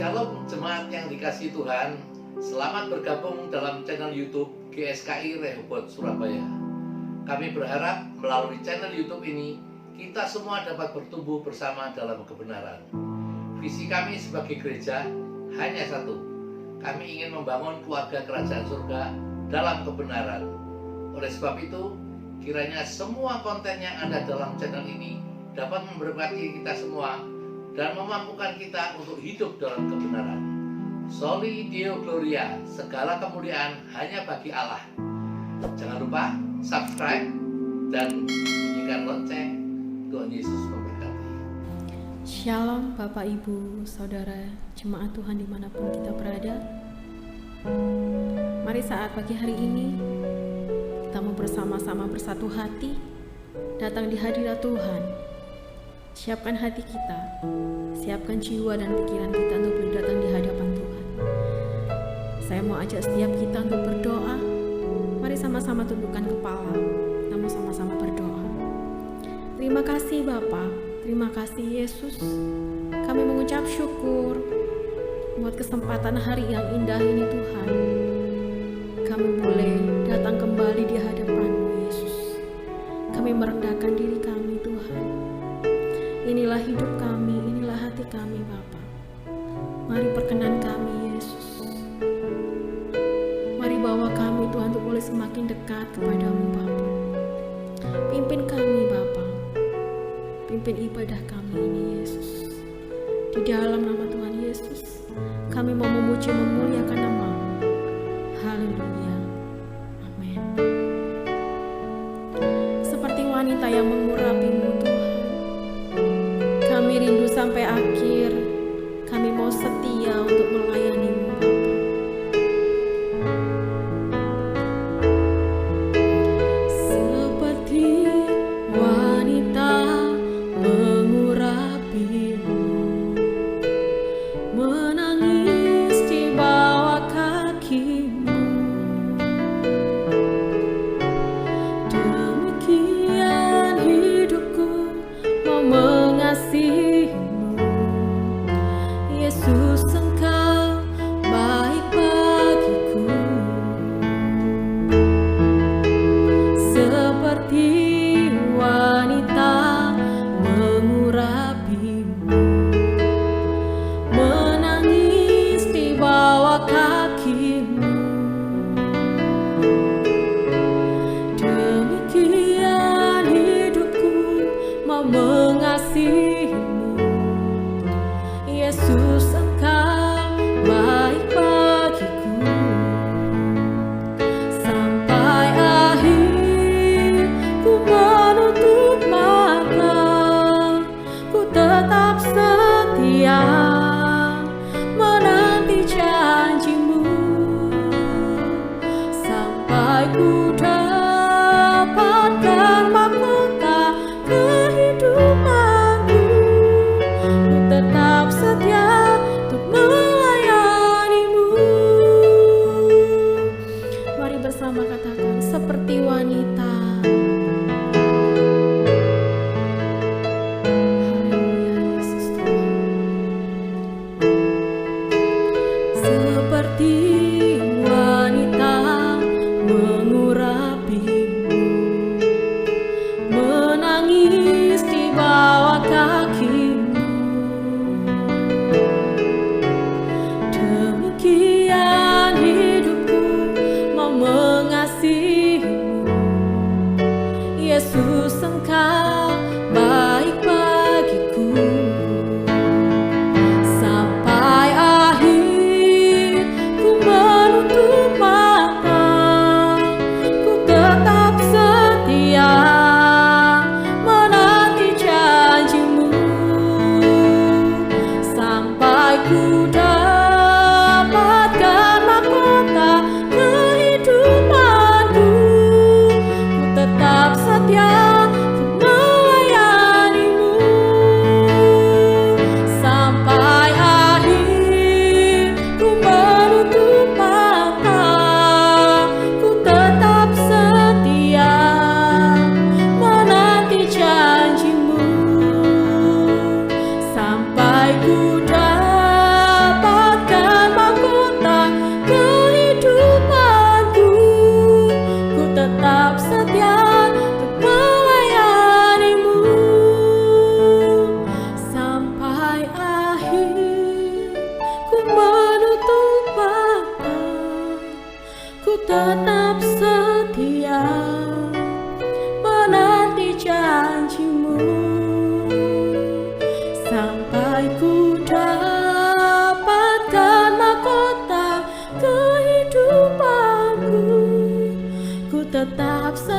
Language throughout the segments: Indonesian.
Shalom jemaat yang dikasihi Tuhan. Selamat bergabung dalam channel YouTube GSKI Rehoboth Surabaya. Kami berharap melalui channel YouTube ini kita semua dapat bertumbuh bersama dalam kebenaran. Visi kami sebagai gereja hanya satu. Kami ingin membangun keluarga kerajaan surga dalam kebenaran. Oleh sebab itu, kiranya semua konten yang ada dalam channel ini dapat memberkati kita semua dan memampukan kita untuk hidup dalam kebenaran. Soli Deo Gloria, segala kemuliaan hanya bagi Allah. Jangan lupa subscribe dan bunyikan lonceng. Tuhan Yesus memberkati. Shalom Bapak Ibu Saudara jemaat Tuhan dimanapun kita berada. Mari saat pagi hari ini kita mau bersama-sama bersatu hati datang di hadirat Tuhan. Siapkan hati kita, siapkan jiwa dan pikiran kita untuk boleh datang di hadapan Tuhan. Saya mau ajak setiap kita untuk berdoa. Mari sama-sama tundukkan kepala, kita mau sama-sama berdoa. Terima kasih Bapa, terima kasih Yesus. Kami mengucap syukur buat kesempatan hari yang indah ini Tuhan. Kami boleh datang kembali di hadapan-Mu Yesus. Kami merendahkan diri kami Tuhan. Inilah hidup kami, inilah hati kami Bapa. Mari perkenan kami Yesus. Mari bawa kami Tuhan untuk boleh semakin dekat kepadamu Bapa. Pimpin kami Bapa. Pimpin ibadah kami ini Yesus. Di dalam nama Tuhan Yesus, kami mau memuji memuliakan nama-Mu. Haleluya. Amin. Seperti wanita yang mengurapi-Mu Tuhan, kami rindu sampai akhir. Kami mau setia untuk melayani-Mu Bapa. Seperti wanita mengurapi-Mu, menangis di bawah kaki-Mu. Demikian hidupku mau mengasihi-Mu. Yesus, Engkau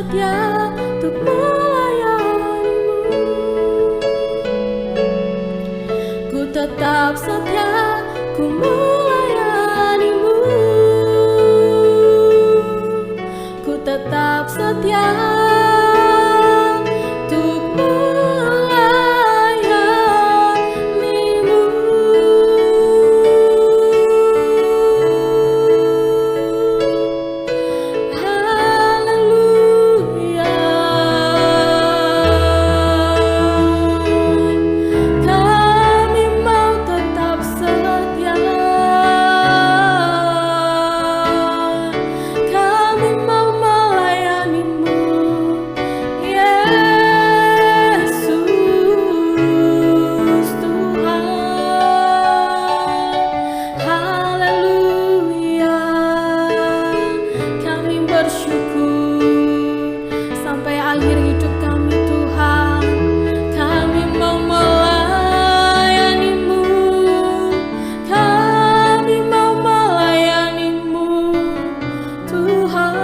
setia untuk melayani-Mu. Ku tetap setia, ku melayani-Mu. Ku tetap setia untuk melayani-Mu. Haleluya. Kami mau tetap setia. Kami mau melayani-Mu, Yesus Tuhan. Haleluya. Kami bersyukur sampai akhir hidup kami, Tuhan. Kami mau melayani-Mu. Kami mau melayani-Mu, Tuhan.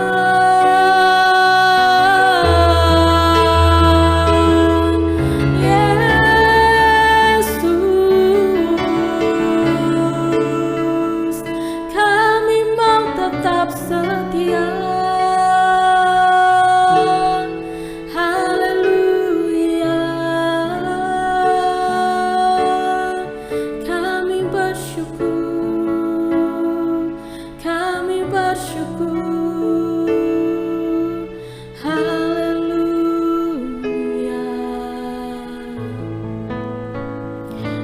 Yesus, kami mau tetap setia. Haleluya. Kami bersyukur, kami bersyukur. Haleluya.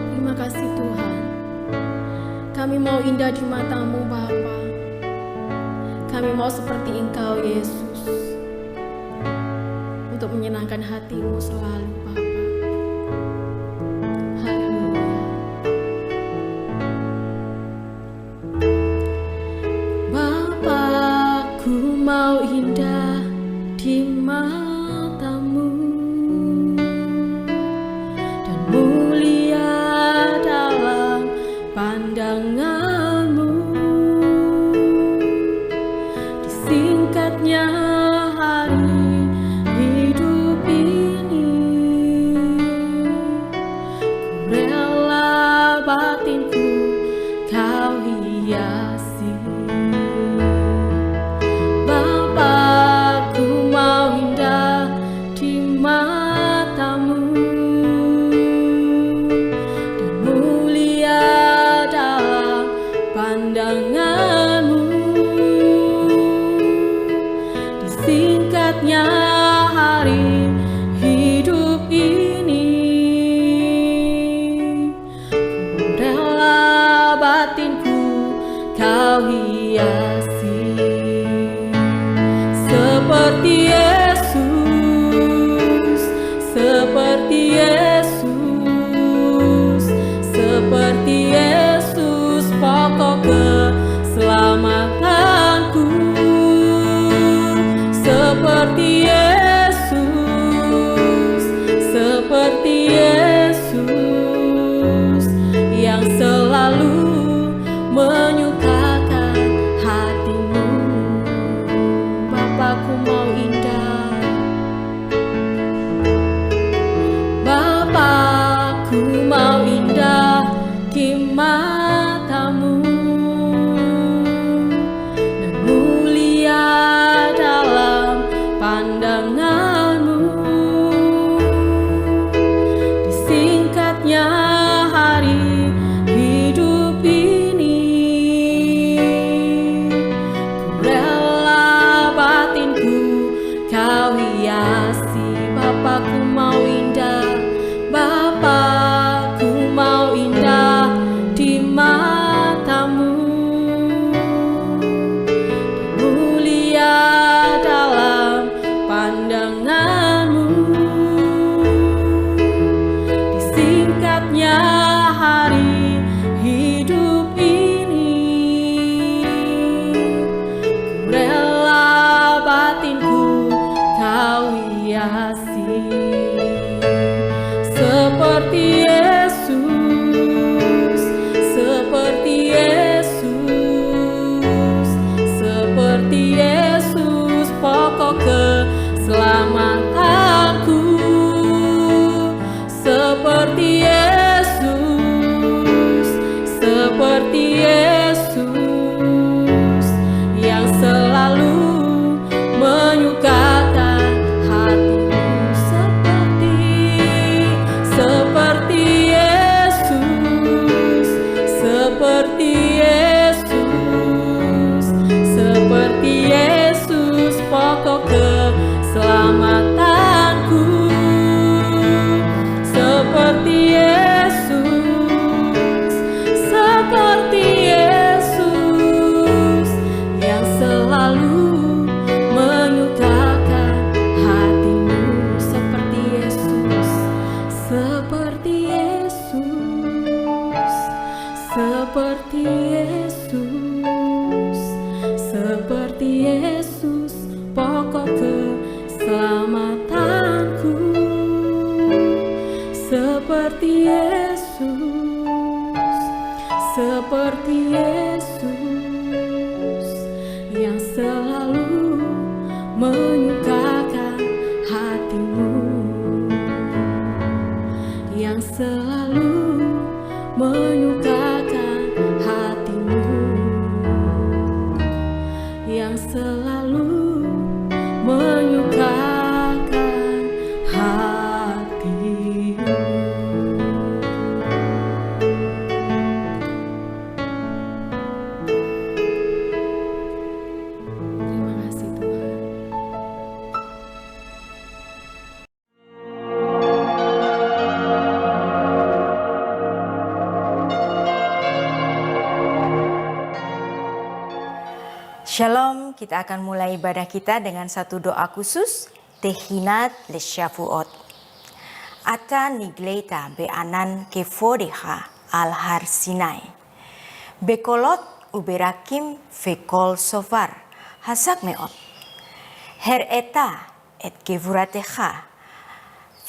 Terima kasih Tuhan. Kami mau indah di mata-Mu Bapa. Kami mau seperti Engkau Yesus, untuk menyenangkan hati-Mu selalu Bapa. Haleluya. Bapa, ku mau indah di mata-Mu dan mulia dalam pandangan-Mu. Disingkatnya hari hidup ini, ku rela batinku Kau hiasi. Bapa, ku mau indah di mata-Mu dan mulia dalam pandangan-Mu. Disingkatnya hari hidup ini, ku rela batinku Kau hiasi. Seperti Yesus, seperti Yesus, seperti Yesus, pokok keselamatanku. Seperti Yesus, seperti Yesus, yang selalu menyukakan hati-Mu. Bapakku mau indah, Bapakku mau indah di mata-Mu dan mulia dalam pandangan-Mu. Disingkatnya hari hidup ini, ku rela batinku Kau hiasi. Bapakku mau indah, Bapakku mau indah di mata-Mu, mulia dalam pandangan-Mu. Disingkatnya hari hidup ini, ku rela batinku Kau hiasi. Seperti Yesus, seperti Yesus, seperti Yesus, pokok keselamatanku. seperti Yesus yang selalu menyukakan hatimu, yang selalu menyukakan hatimu, yang selalu menyukakan hatimu. Terima kasih Tuhan. Shalom, kita akan mulai ibadah kita dengan satu doa khusus, Tehinat Leshavuot. Ata nigleita be'anan kefodeha al har Sinai. Bekolot uberakim vekol sofar hasak meot. Her eta et gevuratecha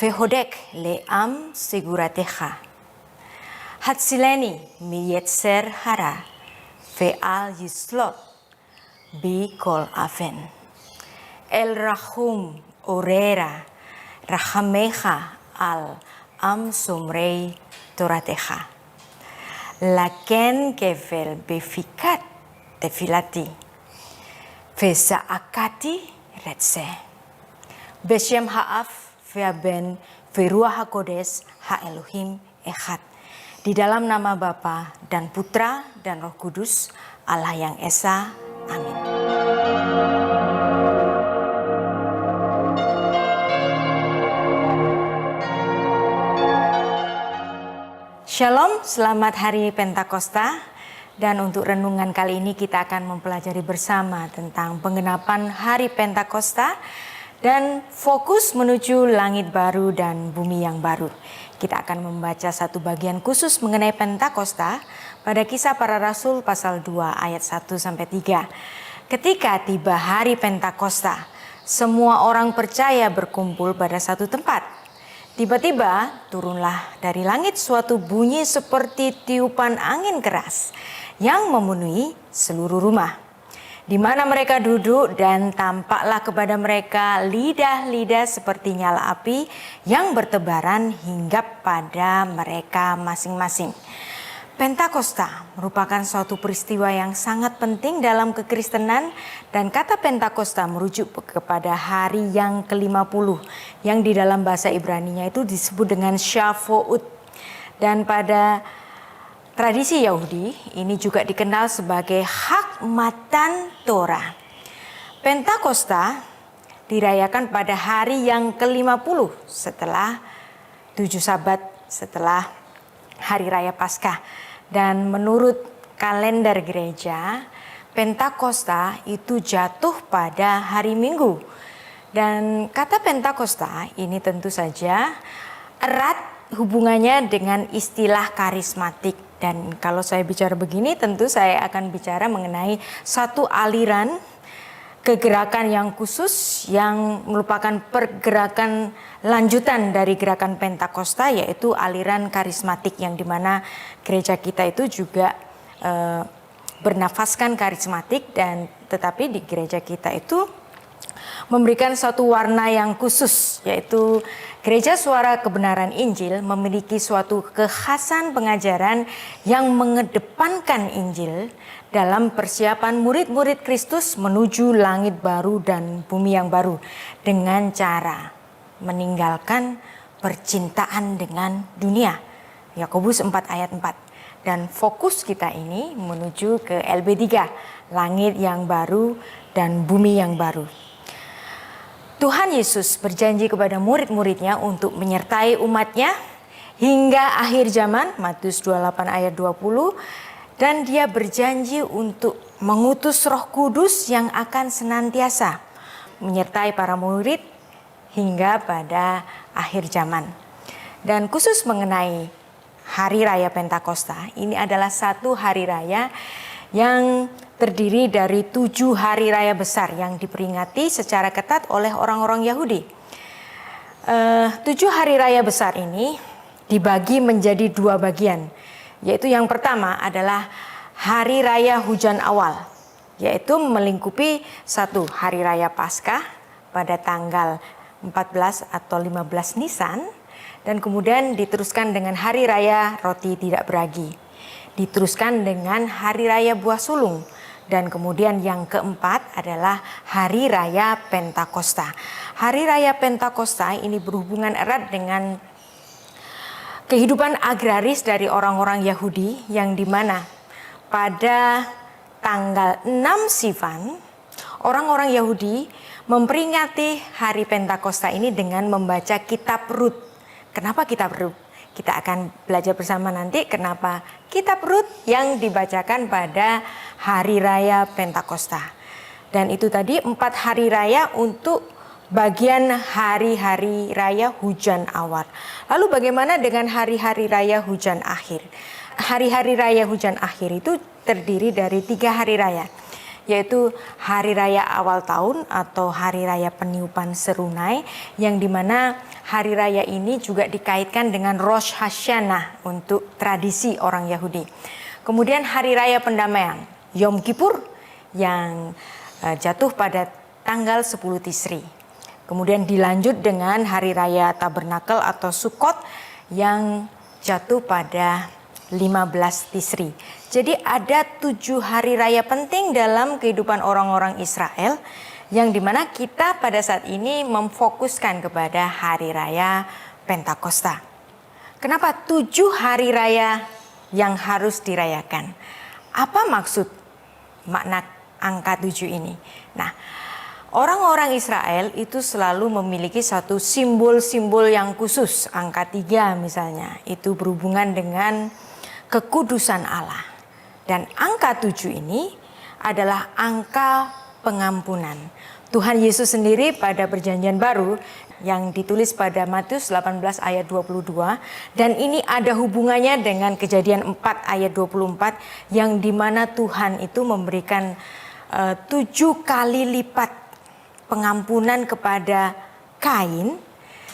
vehodek le'am seguratecha. Hatsileni miyetser hara ve'al yislot bi kol aven. El rahum orera rahameja al am somrei torateja. Laken kevel befikat tefilati. Vesa akati retse. Beshem haaf veaben veruah hakodes ha Elohim echad. Di dalam nama Bapa dan Putra dan Roh Kudus, Allah yang Esa. Amin. Shalom, selamat hari Pentakosta. Dan untuk renungan kali ini kita akan mempelajari bersama tentang penggenapan hari Pentakosta dan fokus menuju langit baru dan bumi yang baru. Kita akan membaca satu bagian khusus mengenai Pentakosta pada Kisah Para Rasul pasal 2 ayat 1-3. Ketika tiba hari Pentakosta, semua orang percaya berkumpul pada satu tempat. Tiba-tiba turunlah dari langit suatu bunyi seperti tiupan angin keras yang memenuhi seluruh rumah di mana mereka duduk, dan tampaklah kepada mereka lidah-lidah seperti nyala api yang bertebaran hingga pada mereka masing-masing. Pentakosta merupakan suatu peristiwa yang sangat penting dalam kekristenan, dan kata Pentakosta merujuk kepada hari yang ke-50 yang di dalam bahasa Ibraninya itu disebut dengan Shavuot. Dan pada tradisi Yahudi ini juga dikenal sebagai Hak Matan Torah. Pentakosta dirayakan pada hari yang ke-50 setelah 7 Sabat setelah Hari Raya Paskah. Dan menurut kalender gereja, Pentakosta itu jatuh pada hari Minggu. Dan kata Pentakosta ini tentu saja erat hubungannya dengan istilah karismatik. Dan kalau saya bicara begini, tentu saya akan bicara mengenai satu aliran kegerakan yang khusus yang merupakan pergerakan lanjutan dari gerakan Pentakosta, yaitu aliran karismatik, yang dimana gereja kita itu juga bernafaskan karismatik, dan tetapi di gereja kita itu memberikan suatu warna yang khusus, yaitu Gereja Suara Kebenaran Injil memiliki suatu kekhasan pengajaran yang mengedepankan Injil dalam persiapan murid-murid Kristus menuju langit baru dan bumi yang baru dengan cara meninggalkan percintaan dengan dunia. Yakobus 4 ayat 4. Dan fokus kita ini menuju ke LB3, langit yang baru dan bumi yang baru. Tuhan Yesus berjanji kepada murid-muridnya untuk menyertai umatnya hingga akhir zaman, Matius 28 ayat 20. Dan dia berjanji untuk mengutus Roh Kudus yang akan senantiasa menyertai para murid hingga pada akhir zaman. Dan khusus mengenai Hari Raya Pentakosta, ini adalah satu hari raya yang terdiri dari 7 hari raya besar yang diperingati secara ketat oleh orang-orang Yahudi. 7 hari raya besar ini dibagi menjadi 2 bagian. Yaitu yang pertama adalah Hari Raya Hujan Awal, yaitu melingkupi 1 Hari Raya Paskah pada tanggal 14 atau 15 Nisan, dan kemudian diteruskan dengan Hari Raya Roti Tidak Beragi, diteruskan dengan Hari Raya Buah Sulung, dan kemudian yang keempat adalah Hari Raya Pentakosta. Hari Raya Pentakosta ini berhubungan erat dengan kehidupan agraris dari orang-orang Yahudi, yang dimana pada tanggal 6 Sivan orang-orang Yahudi memperingati Hari Pentakosta ini dengan membaca kitab Rut. Kenapa kitab Rut? Kita akan belajar bersama nanti kenapa kitab Rut yang dibacakan pada Hari Raya Pentakosta. Dan itu tadi 4 hari raya untuk bagian hari-hari raya hujan awal. Lalu bagaimana dengan hari-hari raya hujan akhir? Hari-hari raya hujan akhir itu terdiri dari 3 hari raya, yaitu Hari Raya Awal Tahun atau Hari Raya Peniupan Serunai, yang dimana hari raya ini juga dikaitkan dengan Rosh Hashanah untuk tradisi orang Yahudi. Kemudian Hari Raya Pendamaian, Yom Kippur, yang jatuh pada tanggal 10 Tisri. Kemudian dilanjut dengan Hari Raya Tabernakel atau Sukkot yang jatuh pada 15 Tisri. Jadi ada 7 hari raya penting dalam kehidupan orang-orang Israel, yang dimana kita pada saat ini memfokuskan kepada Hari Raya Pentakosta. Kenapa 7 hari raya yang harus dirayakan? Apa maksud makna angka 7 ini? Nah, orang-orang Israel itu selalu memiliki satu simbol-simbol yang khusus. Angka 3 misalnya, itu berhubungan dengan kekudusan Allah. Dan angka 7 ini adalah angka pengampunan. Tuhan Yesus sendiri pada Perjanjian Baru yang ditulis pada Matius 18 ayat 22, dan ini ada hubungannya dengan Kejadian 4 ayat 24, yang dimana Tuhan itu memberikan 7 kali lipat pengampunan kepada Kain,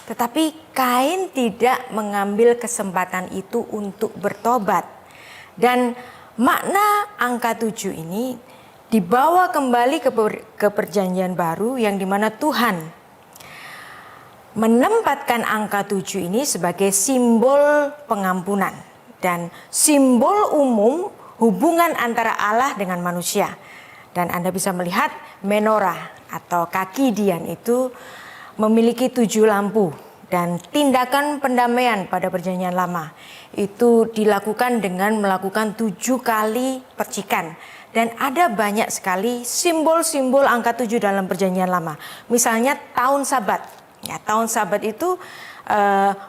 tetapi Kain tidak mengambil kesempatan itu untuk bertobat. Dan makna angka 7 ini dibawa kembali ke Perjanjian Baru, yang dimana Tuhan menempatkan angka 7 ini sebagai simbol pengampunan dan simbol umum hubungan antara Allah dengan manusia. Dan Anda bisa melihat menorah atau kaki dian itu memiliki 7 lampu, dan tindakan pendamaian pada Perjanjian Lama itu dilakukan dengan melakukan 7 kali percikan. Dan ada banyak sekali simbol-simbol angka 7 dalam Perjanjian Lama. Misalnya tahun Sabat. Ya, tahun Sabat itu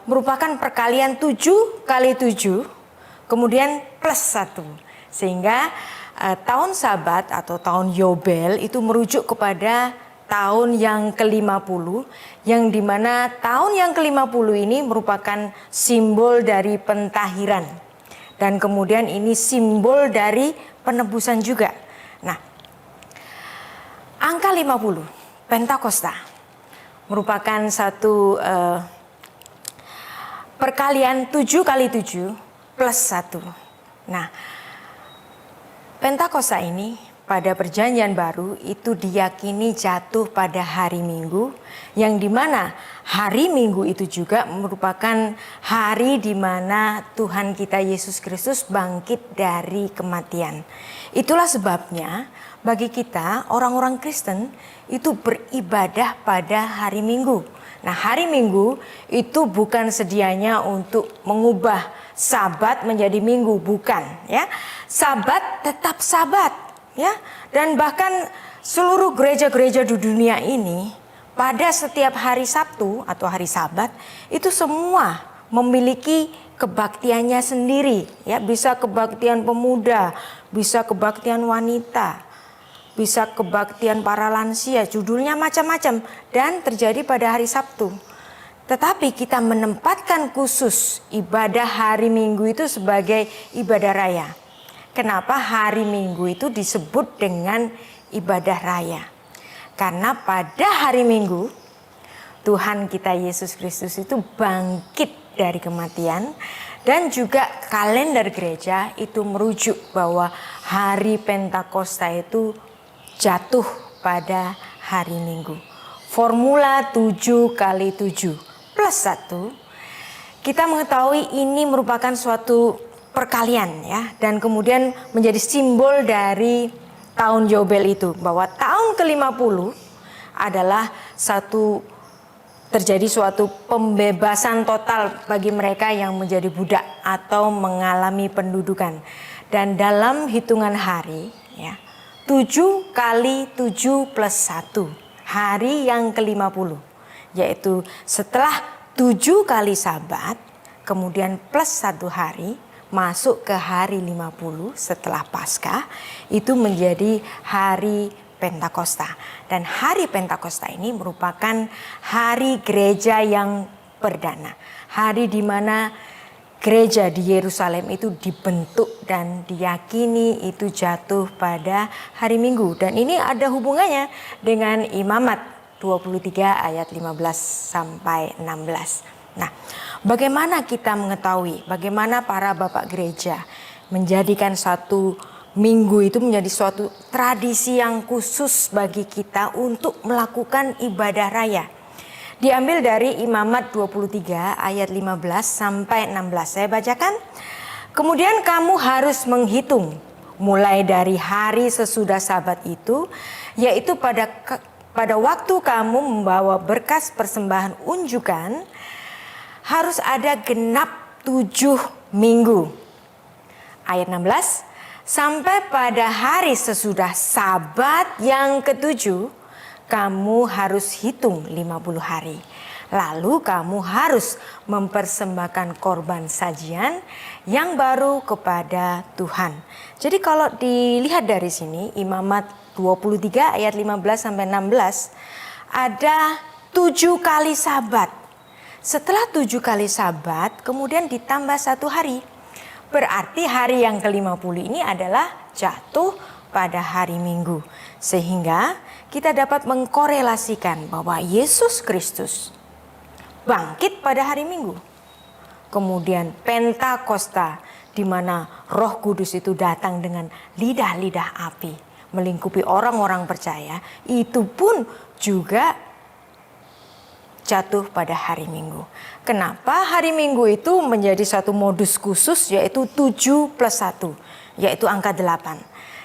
merupakan perkalian 7 kali 7, kemudian plus 1. Sehingga tahun Sabat atau tahun Yobel itu merujuk kepada tahun yang ke-50, yang dimana tahun yang ke-50 ini merupakan simbol dari pentahiran. Dan kemudian ini simbol dari penebusan juga. Nah, angka 50, Pentakosta, merupakan satu perkalian 7 kali 7 plus 1. Nah, Pentakosta ini pada Perjanjian Baru itu diyakini jatuh pada hari Minggu, yang dimana hari Minggu itu juga merupakan hari di mana Tuhan kita Yesus Kristus bangkit dari kematian. Itulah sebabnya bagi kita orang-orang Kristen itu beribadah pada hari Minggu. Nah, hari Minggu itu bukan sedianya untuk mengubah Sabat menjadi Minggu, bukan, ya. Sabat tetap Sabat, ya. Dan bahkan seluruh gereja-gereja di dunia ini pada setiap hari Sabtu atau hari Sabat itu semua memiliki kebaktiannya sendiri, ya. Bisa kebaktian pemuda, bisa kebaktian wanita, bisa kebaktian para lansia, judulnya macam-macam, dan terjadi pada hari Sabtu. Tetapi kita menempatkan khusus ibadah hari Minggu itu sebagai ibadah raya. Kenapa hari Minggu itu disebut dengan ibadah raya? Karena pada hari Minggu Tuhan kita Yesus Kristus itu bangkit dari kematian. Dan juga kalender gereja itu merujuk bahwa hari Pentakosta itu jatuh pada hari Minggu. Formula 7 kali 7 plus 1, kita mengetahui ini merupakan suatu perkalian ya, dan kemudian menjadi simbol dari tahun Yobel itu, bahwa tahun ke-50 adalah terjadi suatu pembebasan total bagi mereka yang menjadi budak atau mengalami pendudukan. Dan dalam hitungan hari ya, 7 kali 7 plus 1, hari yang ke-50, yaitu setelah 7 kali Sabat kemudian plus 1 hari masuk ke hari 50 setelah Paskah, itu menjadi hari Pentakosta. Dan hari Pentakosta ini merupakan hari gereja yang perdana. Hari di mana gereja di Yerusalem itu dibentuk dan diyakini itu jatuh pada hari Minggu. Dan ini ada hubungannya dengan Imamat 23 ayat 15 sampai 16. Nah, bagaimana kita mengetahui, bagaimana para bapak gereja menjadikan satu Minggu itu menjadi suatu tradisi yang khusus bagi kita untuk melakukan ibadah raya. Diambil dari Imamat 23 ayat 15 sampai 16. Saya bacakan. Kemudian kamu harus menghitung mulai dari hari sesudah Sabat itu, yaitu pada waktu kamu membawa berkas persembahan unjukan, harus ada genap 7 minggu. Ayat 16. Sampai pada hari sesudah Sabat yang ke-7, kamu harus hitung 50 hari. Lalu kamu harus mempersembahkan korban sajian yang baru kepada Tuhan. Jadi kalau dilihat dari sini, Imamat 23 ayat 15 sampai 16, ada 7 kali Sabat. Setelah 7 kali Sabat, kemudian ditambah 1 hari. Berarti hari yang ke-50 ini adalah jatuh pada hari Minggu. Sehingga kita dapat mengkorelasikan bahwa Yesus Kristus bangkit pada hari Minggu. Kemudian Pentakosta, di mana Roh Kudus itu datang dengan lidah-lidah api melingkupi orang-orang percaya, itu pun juga jatuh pada hari Minggu. Kenapa hari Minggu itu menjadi satu modus khusus, yaitu 7 plus 1, yaitu angka 8.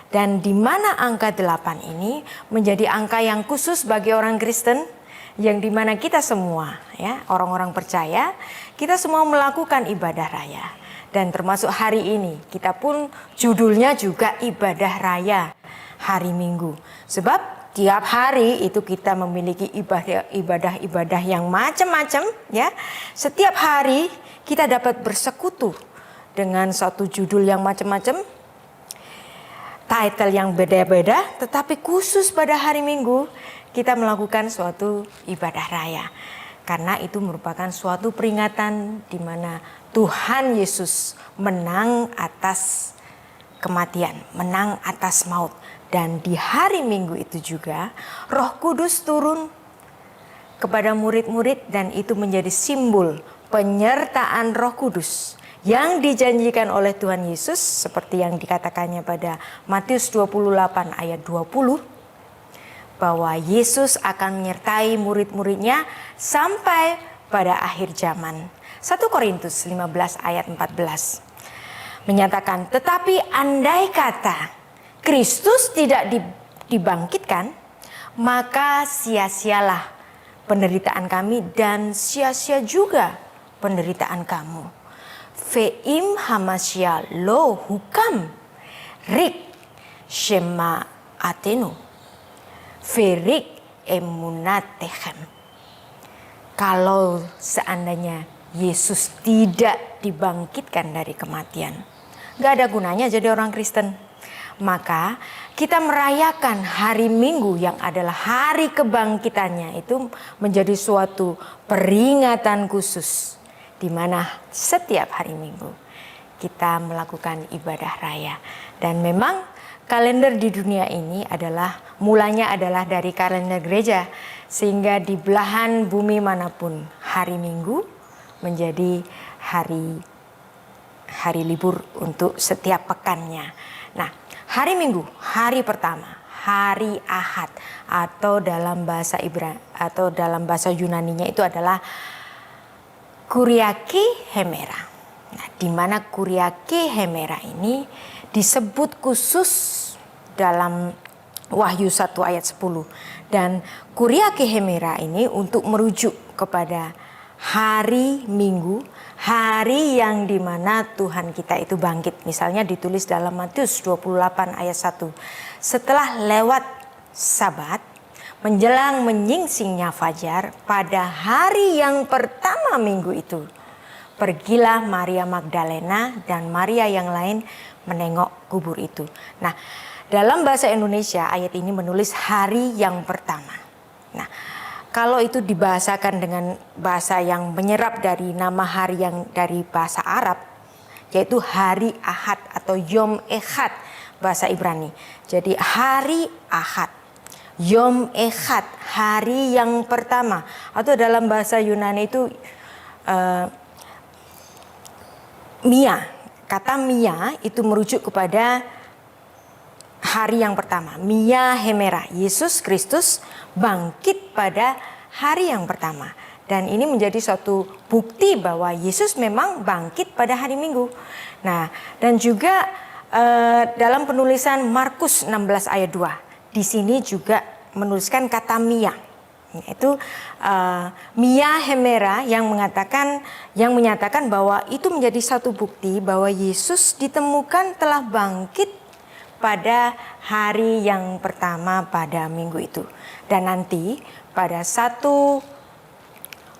Dan di mana angka 8 ini menjadi angka yang khusus bagi orang Kristen, yang di mana kita semua ya, orang-orang percaya, kita semua melakukan ibadah raya. Dan termasuk hari ini, kita pun judulnya juga ibadah raya hari Minggu. Sebab tiap hari itu kita memiliki ibadah yang macam-macam ya. Setiap hari kita dapat bersekutu dengan satu judul yang macam-macam, title yang beda-beda, tetapi khusus pada hari Minggu kita melakukan suatu ibadah raya. Karena itu merupakan suatu peringatan di mana Tuhan Yesus menang atas kematian, menang atas maut. Dan di hari Minggu itu juga Roh Kudus turun kepada murid-murid, dan itu menjadi simbol penyertaan Roh Kudus yang dijanjikan oleh Tuhan Yesus, seperti yang dikatakannya pada Matius 28 ayat 20, bahwa Yesus akan menyertai murid-muridnya sampai pada akhir zaman. 1 Korintus 15 ayat 14 menyatakan, tetapi andai kata Kristus tidak dibangkitkan, maka sia-sialah penderitaan kami dan sia-sia juga penderitaan kamu. Ve'im hamasya lo hukam rik shema atenu verik emunatechem. Kalau seandainya Yesus tidak dibangkitkan dari kematian, gak ada gunanya jadi orang Kristen. Maka kita merayakan hari Minggu yang adalah hari kebangkitannya itu menjadi suatu peringatan khusus, di mana setiap hari Minggu kita melakukan ibadah raya. Dan memang kalender di dunia ini mulanya adalah dari kalender gereja, sehingga di belahan bumi manapun hari Minggu menjadi hari libur untuk setiap pekannya. Nah, hari Minggu, hari pertama, hari Ahad, atau dalam bahasa Yunaninya itu adalah Kuriaki Hemera. Nah, di mana Kuriaki Hemera ini disebut khusus dalam Wahyu 1 ayat 10. Dan Kuriaki Hemera ini untuk merujuk kepada hari Minggu, hari yang dimana Tuhan kita itu bangkit. Misalnya ditulis dalam Matius 28 ayat 1. Setelah lewat Sabat, menjelang menyingsingnya fajar, pada hari yang pertama minggu itu, pergilah Maria Magdalena dan Maria yang lain menengok kubur itu. Nah, dalam bahasa Indonesia ayat ini menulis hari yang pertama. Nah, kalau itu dibahasakan dengan bahasa yang menyerap dari nama hari yang dari bahasa Arab, yaitu hari Ahad atau Yom Echad bahasa Ibrani. Jadi hari Ahad, Yom Echad, hari yang pertama, atau dalam bahasa Yunani itu Mia. Kata Mia itu merujuk kepada hari yang pertama. Mia Hemera, Yesus Kristus bangkit pada hari yang pertama. Dan ini menjadi suatu bukti bahwa Yesus memang bangkit pada hari Minggu. Nah, dan juga dalam penulisan Markus 16 ayat 2, di sini juga menuliskan kata Mia. Itu Mia Hemera yang menyatakan bahwa itu menjadi satu bukti bahwa Yesus ditemukan telah bangkit pada hari yang pertama pada minggu itu. Dan nanti pada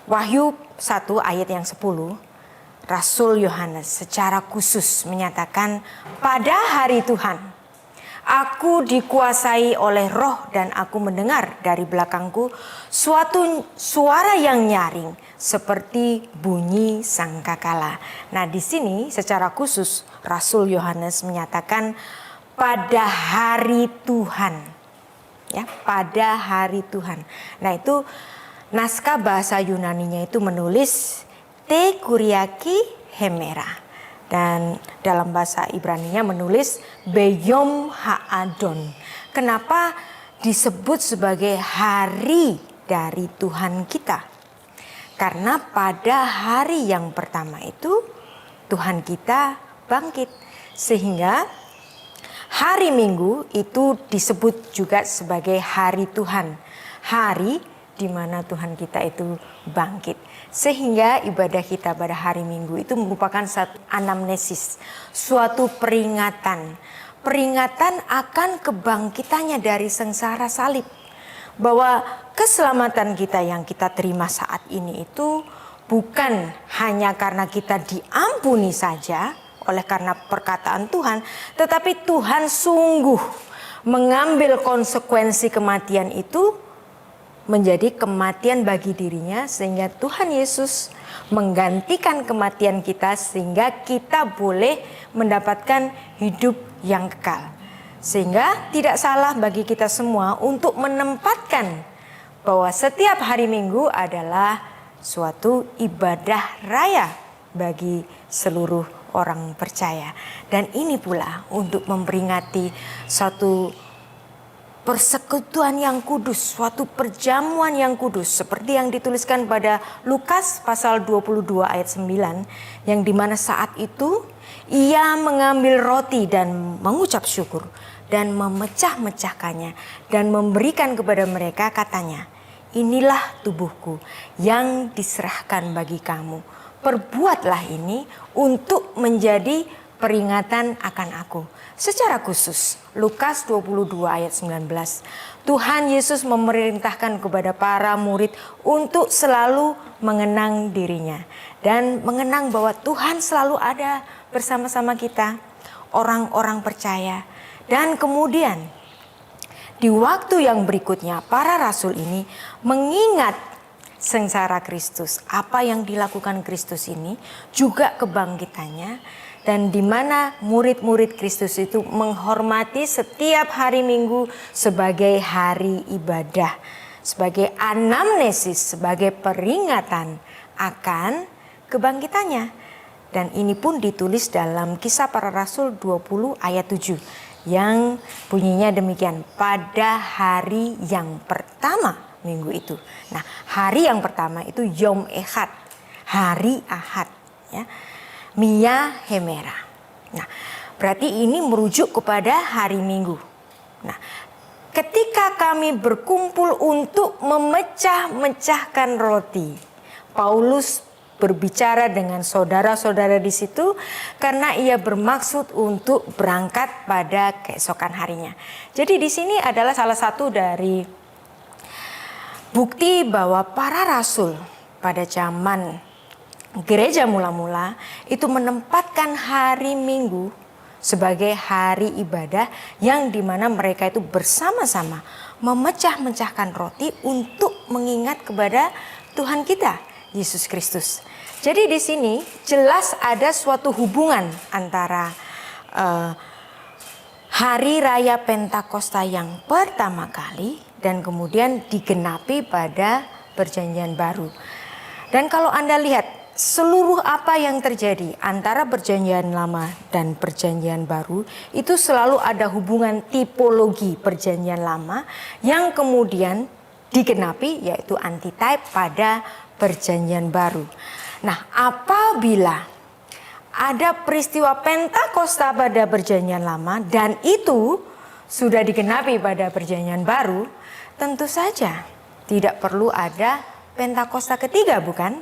Wahyu 1 ayat yang 10, Rasul Yohanes secara khusus menyatakan, pada hari Tuhan aku dikuasai oleh Roh dan aku mendengar dari belakangku suatu suara yang nyaring seperti bunyi sangkakala. Nah, di sini secara khusus Rasul Yohanes menyatakan pada hari Tuhan. Ya, pada hari Tuhan. Nah, itu naskah bahasa Yunaninya itu menulis Te Kuriaki Hemera. Dan dalam bahasa Ibraninya menulis Beyom Ha'adon. Kenapa disebut sebagai hari dari Tuhan kita? Karena pada hari yang pertama itu Tuhan kita bangkit. Sehingga hari Minggu itu disebut juga sebagai hari Tuhan. Hari di mana Tuhan kita itu bangkit. Sehingga ibadah kita pada hari Minggu itu merupakan satu anamnesis, suatu peringatan akan kebangkitannya dari sengsara salib. Bahwa keselamatan kita yang kita terima saat ini itu bukan hanya karena kita diampuni saja oleh karena perkataan Tuhan, tetapi Tuhan sungguh mengambil konsekuensi kematian itu menjadi kematian bagi dirinya, sehingga Tuhan Yesus menggantikan kematian kita sehingga kita boleh mendapatkan hidup yang kekal. Sehingga tidak salah bagi kita semua untuk menempatkan bahwa setiap hari Minggu adalah suatu ibadah raya bagi seluruh orang percaya. Dan ini pula untuk memperingati suatu persekutuan yang kudus, suatu perjamuan yang kudus, seperti yang dituliskan pada Lukas pasal 22 ayat 9, yang dimana saat itu ia mengambil roti dan mengucap syukur dan memecah-mecahkannya dan memberikan kepada mereka, katanya, inilah tubuhku yang diserahkan bagi kamu, perbuatlah ini untuk menjadi peringatan akan aku. Secara khusus Lukas 22 ayat 19, Tuhan Yesus memerintahkan kepada para murid untuk selalu mengenang dirinya dan mengenang bahwa Tuhan selalu ada bersama-sama kita, orang-orang percaya. Dan kemudian di waktu yang berikutnya para rasul ini mengingat sengsara Kristus, apa yang dilakukan Kristus ini, juga kebangkitannya. Dan di mana murid-murid Kristus itu menghormati setiap hari Minggu sebagai hari ibadah, sebagai anamnesis, sebagai peringatan akan kebangkitannya. Dan ini pun ditulis dalam Kisah Para Rasul 20 ayat 7 yang bunyinya demikian, pada hari yang pertama minggu itu. Nah, hari yang pertama itu Yom Echad, hari Ahad, ya. Mia Hemera. Nah, berarti ini merujuk kepada hari Minggu. Nah, ketika kami berkumpul untuk memecah-mecahkan roti, Paulus berbicara dengan saudara-saudara di situ karena ia bermaksud untuk berangkat pada keesokan harinya. Jadi di sini adalah salah satu dari bukti bahwa para rasul pada zaman gereja mula-mula itu menempatkan hari Minggu sebagai hari ibadah yang dimana mereka itu bersama-sama memecah-mecahkan roti untuk mengingat kepada Tuhan kita Yesus Kristus. Jadi di sini jelas ada suatu hubungan antara hari raya Pentakosta yang pertama kali dan kemudian digenapi pada Perjanjian Baru. Dan kalau Anda lihat seluruh apa yang terjadi antara Perjanjian Lama dan Perjanjian Baru itu selalu ada hubungan tipologi Perjanjian Lama yang kemudian digenapi, yaitu antitype pada Perjanjian Baru. Nah, apabila ada peristiwa Pentakosta pada Perjanjian Lama dan itu sudah digenapi pada Perjanjian Baru, tentu saja tidak perlu ada Pentakosta ketiga, bukan?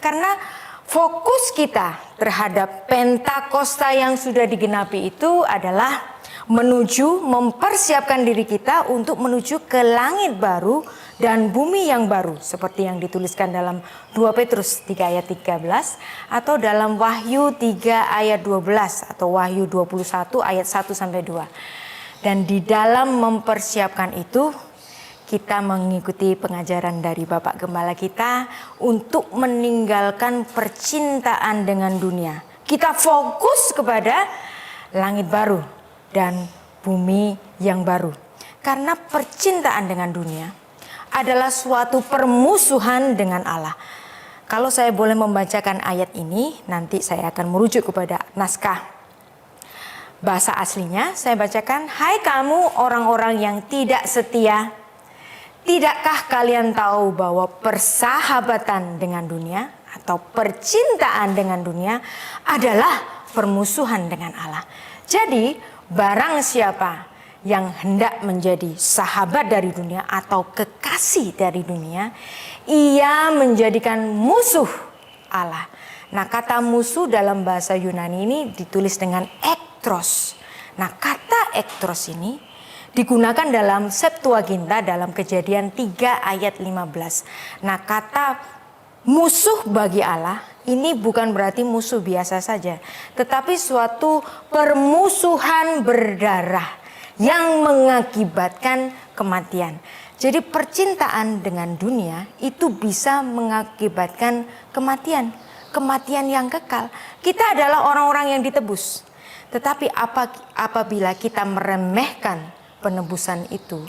Karena fokus kita terhadap Pentakosta yang sudah digenapi itu adalah mempersiapkan diri kita untuk menuju ke langit baru dan bumi yang baru, seperti yang dituliskan dalam 2 Petrus 3 ayat 13 atau dalam Wahyu 3 ayat 12 atau Wahyu 21 ayat 1 sampai 2. Dan di dalam mempersiapkan itu kita mengikuti pengajaran dari Bapak Gembala kita untuk meninggalkan percintaan dengan dunia. Kita fokus kepada langit baru dan bumi yang baru. Karena percintaan dengan dunia adalah suatu permusuhan dengan Allah. Kalau saya boleh membacakan ayat ini, nanti saya akan merujuk kepada naskah bahasa aslinya. Saya bacakan, hai kamu orang-orang yang tidak setia, tidakkah kalian tahu bahwa persahabatan dengan dunia atau percintaan dengan dunia adalah permusuhan dengan Allah. Jadi barang siapa yang hendak menjadi sahabat dari dunia atau kekasih dari dunia, ia menjadikan musuh Allah. Nah, kata musuh dalam bahasa Yunani ini ditulis dengan ektros. Nah, kata ektros ini digunakan dalam Septuaginta dalam Kejadian 3 ayat 15. Nah, kata musuh bagi Allah ini bukan berarti musuh biasa saja, tetapi suatu permusuhan berdarah yang mengakibatkan kematian. Jadi percintaan dengan dunia itu bisa mengakibatkan kematian, kematian yang kekal. Kita adalah orang-orang yang ditebus. Tetapi apabila kita meremehkan penebusan itu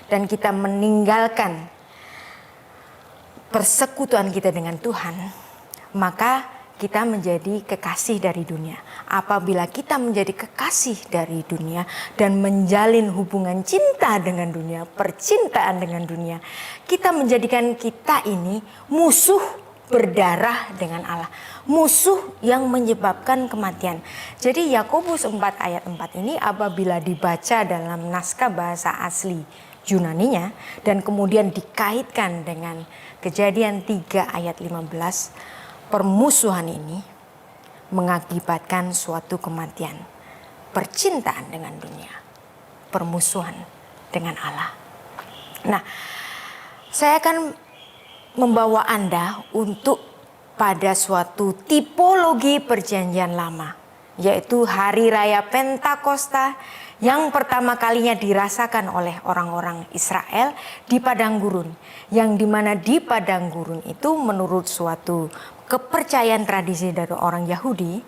dan kita meninggalkan persekutuan kita dengan Tuhan, maka kita menjadi kekasih dari dunia. Apabila kita menjadi kekasih dari dunia dan menjalin hubungan cinta dengan dunia, percintaan dengan dunia, kita menjadikan kita ini musuh berdarah dengan Allah, musuh yang menyebabkan kematian. Jadi Yakobus 4 ayat 4 ini apabila dibaca dalam naskah bahasa asli Yunaninya dan kemudian dikaitkan dengan Kejadian 3 ayat 15, permusuhan ini mengakibatkan suatu kematian. Percintaan dengan dunia, permusuhan dengan Allah. Nah, saya akan membawa Anda untuk pada suatu tipologi Perjanjian Lama, yaitu hari raya Pentakosta yang pertama kalinya dirasakan oleh orang-orang Israel di padang gurun, yang dimana di padang gurun itu menurut suatu kepercayaan tradisi dari orang Yahudi,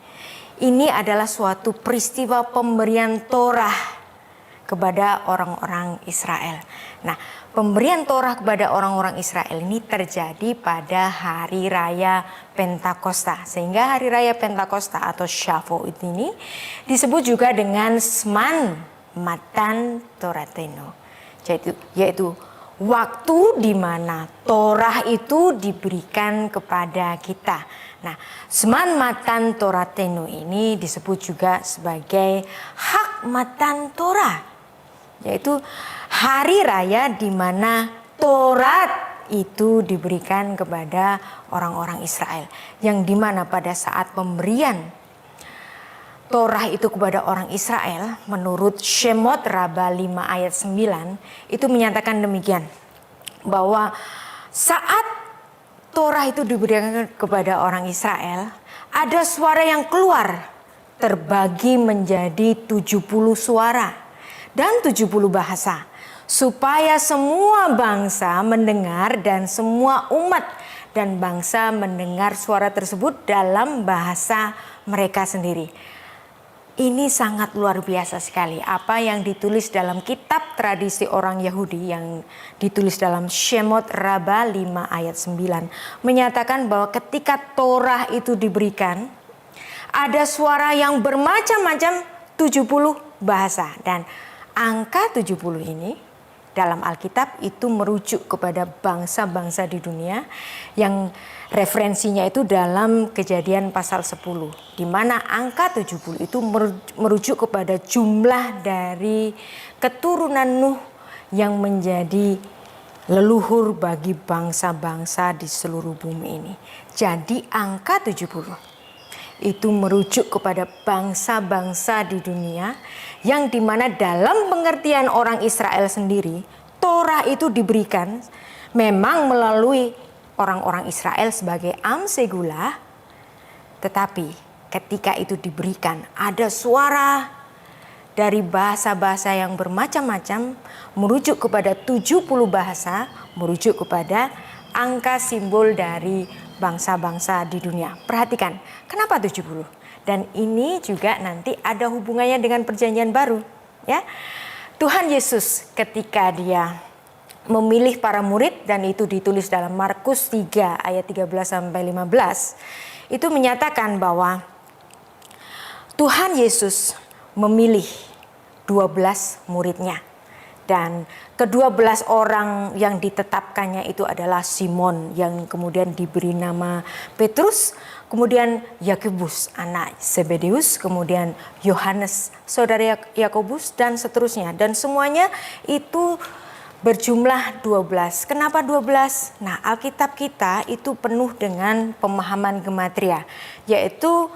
ini adalah suatu peristiwa pemberian Torah kepada orang-orang Israel. Nah, pemberian Torah kepada orang-orang Israel ini terjadi pada hari raya Pentakosta. Sehingga hari raya Pentakosta atau Shavuot ini disebut juga dengan Zman Matan Toratenu, yaitu waktu di mana Torah itu diberikan kepada kita. Nah, Zman Matan Toratenu ini disebut juga sebagai Hak Matan Torah, yaitu hari raya di mana Taurat itu diberikan kepada orang-orang Israel, yang dimana pada saat pemberian Torah itu kepada orang Israel, menurut Shemot Rabbah 5 ayat 9 itu menyatakan demikian, bahwa saat Torah itu diberikan kepada orang Israel, ada suara yang keluar terbagi menjadi 70 suara dan 70 bahasa, supaya semua bangsa mendengar dan semua umat dan bangsa mendengar suara tersebut dalam bahasa mereka sendiri. Ini sangat luar biasa sekali apa yang ditulis dalam kitab tradisi orang Yahudi yang ditulis dalam Shemot Rabbah 5 ayat 9. Menyatakan bahwa ketika Torah itu diberikan, ada suara yang bermacam-macam 70 bahasa. Dan angka 70 ini dalam Alkitab itu merujuk kepada bangsa-bangsa di dunia, yang referensinya itu dalam Kejadian pasal 10, di mana angka 70 itu merujuk kepada jumlah dari keturunan Nuh yang menjadi leluhur bagi bangsa-bangsa di seluruh bumi ini. Jadi angka 70 itu merujuk kepada bangsa-bangsa di dunia, yang dimana dalam pengertian orang Israel sendiri, Torah itu diberikan memang melalui orang-orang Israel sebagai Am Segula, tetapi ketika itu diberikan ada suara dari bahasa-bahasa yang bermacam-macam, merujuk kepada 70 bahasa, merujuk kepada angka simbol dari bangsa-bangsa di dunia. Perhatikan, kenapa 70? Dan ini juga nanti ada hubungannya dengan perjanjian baru, ya. Tuhan Yesus ketika dia memilih para murid, dan itu ditulis dalam Markus 3 ayat 13 sampai 15, itu menyatakan bahwa Tuhan Yesus memilih 12 muridnya. Dan ke-12 orang yang ditetapkannya itu adalah Simon yang kemudian diberi nama Petrus, kemudian Yakobus anak Zebedeus, kemudian Yohanes saudara Yakobus, dan seterusnya. Dan semuanya itu berjumlah 12. Kenapa 12? Nah, Alkitab kita itu penuh dengan pemahaman gematria, yaitu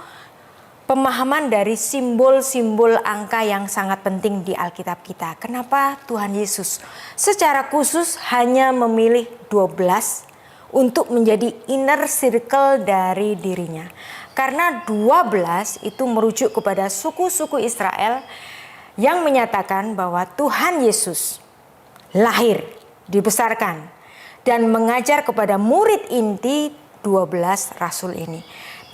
pemahaman dari simbol-simbol angka yang sangat penting di Alkitab kita. Kenapa Tuhan Yesus secara khusus hanya memilih 12 untuk menjadi inner circle dari dirinya? Karena 12 itu merujuk kepada suku-suku Israel yang menyatakan bahwa Tuhan Yesus lahir, dibesarkan, dan mengajar kepada murid inti 12 rasul ini.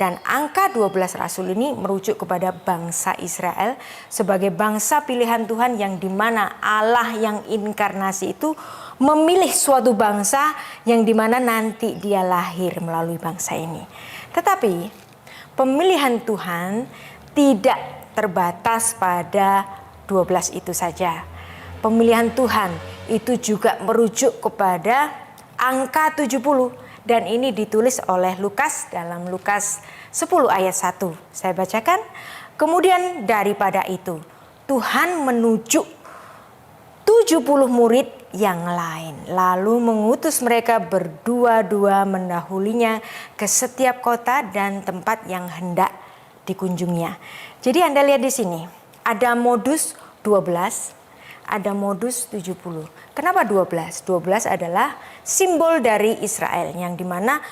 Dan angka 12 rasul ini merujuk kepada bangsa Israel sebagai bangsa pilihan Tuhan, yang dimana Allah yang inkarnasi itu memilih suatu bangsa yang dimana nanti dia lahir melalui bangsa ini. Tetapi pemilihan Tuhan tidak terbatas pada 12 itu saja. Pemilihan Tuhan itu juga merujuk kepada angka 70. Dan ini ditulis oleh Lukas dalam Lukas 10 ayat 1. Saya bacakan. Kemudian daripada itu Tuhan menunjuk 70 murid yang lain, lalu mengutus mereka berdua-dua mendahulinya ke setiap kota dan tempat yang hendak dikunjunginya. Jadi Anda lihat di sini ada modus 12, ada modus 70. Kenapa 12? 12 adalah simbol dari Israel, yang dimana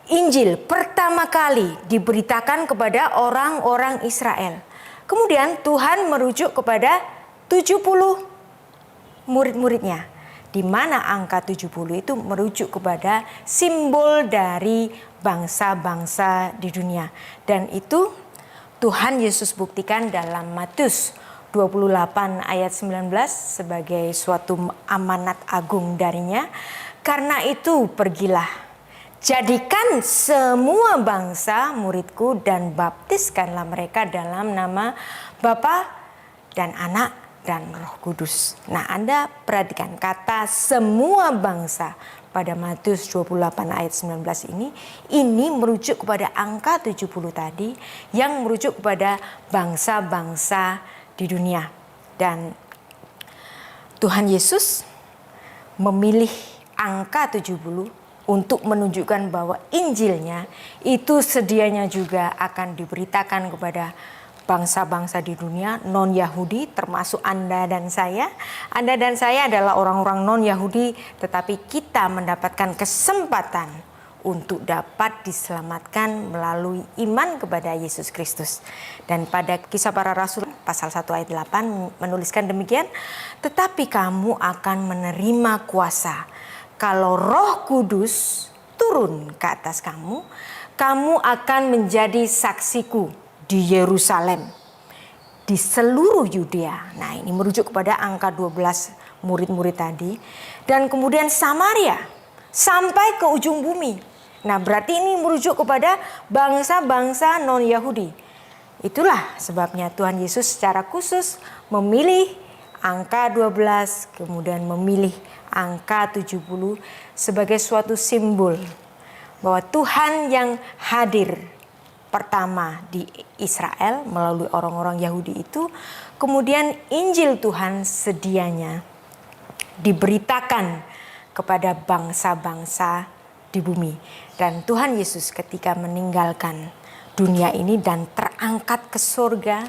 Injil pertama kali diberitakan kepada orang-orang Israel. Kemudian Tuhan merujuk kepada 70 murid-muridnya, di mana angka 70 itu merujuk kepada simbol dari bangsa-bangsa di dunia. Dan itu Tuhan Yesus buktikan dalam Matius 28 ayat 19 sebagai suatu amanat agung darinya. Karena itu pergilah, jadikan semua bangsa muridku dan baptiskanlah mereka dalam nama Bapa dan Anak dan Roh Kudus. Nah, Anda perhatikan kata semua bangsa pada Matius 28 ayat 19 ini merujuk kepada angka 70 tadi yang merujuk kepada bangsa-bangsa di dunia. Dan Tuhan Yesus memilih angka 70 untuk menunjukkan bahwa Injilnya itu sedianya juga akan diberitakan kepada bangsa-bangsa di dunia non-Yahudi, termasuk Anda dan saya. Anda dan saya adalah orang-orang non-Yahudi, tetapi kita mendapatkan kesempatan untuk dapat diselamatkan melalui iman kepada Yesus Kristus. Dan pada Kisah Para Rasul pasal 1 ayat 8 menuliskan demikian, tetapi kamu akan menerima kuasa kalau Roh Kudus turun ke atas kamu, kamu akan menjadi saksiku di Yerusalem, di seluruh Yudea. Nah, ini merujuk kepada angka 12 murid-murid tadi. Dan kemudian Samaria sampai ke ujung bumi. Nah, berarti ini merujuk kepada bangsa-bangsa non-Yahudi. Itulah sebabnya Tuhan Yesus secara khusus memilih angka 12, kemudian memilih angka 70 sebagai suatu simbol bahwa Tuhan yang hadir pertama di Israel melalui orang-orang Yahudi itu, kemudian Injil Tuhan sedianya diberitakan kepada bangsa-bangsa di bumi. Dan Tuhan Yesus ketika meninggalkan dunia ini dan terangkat ke surga,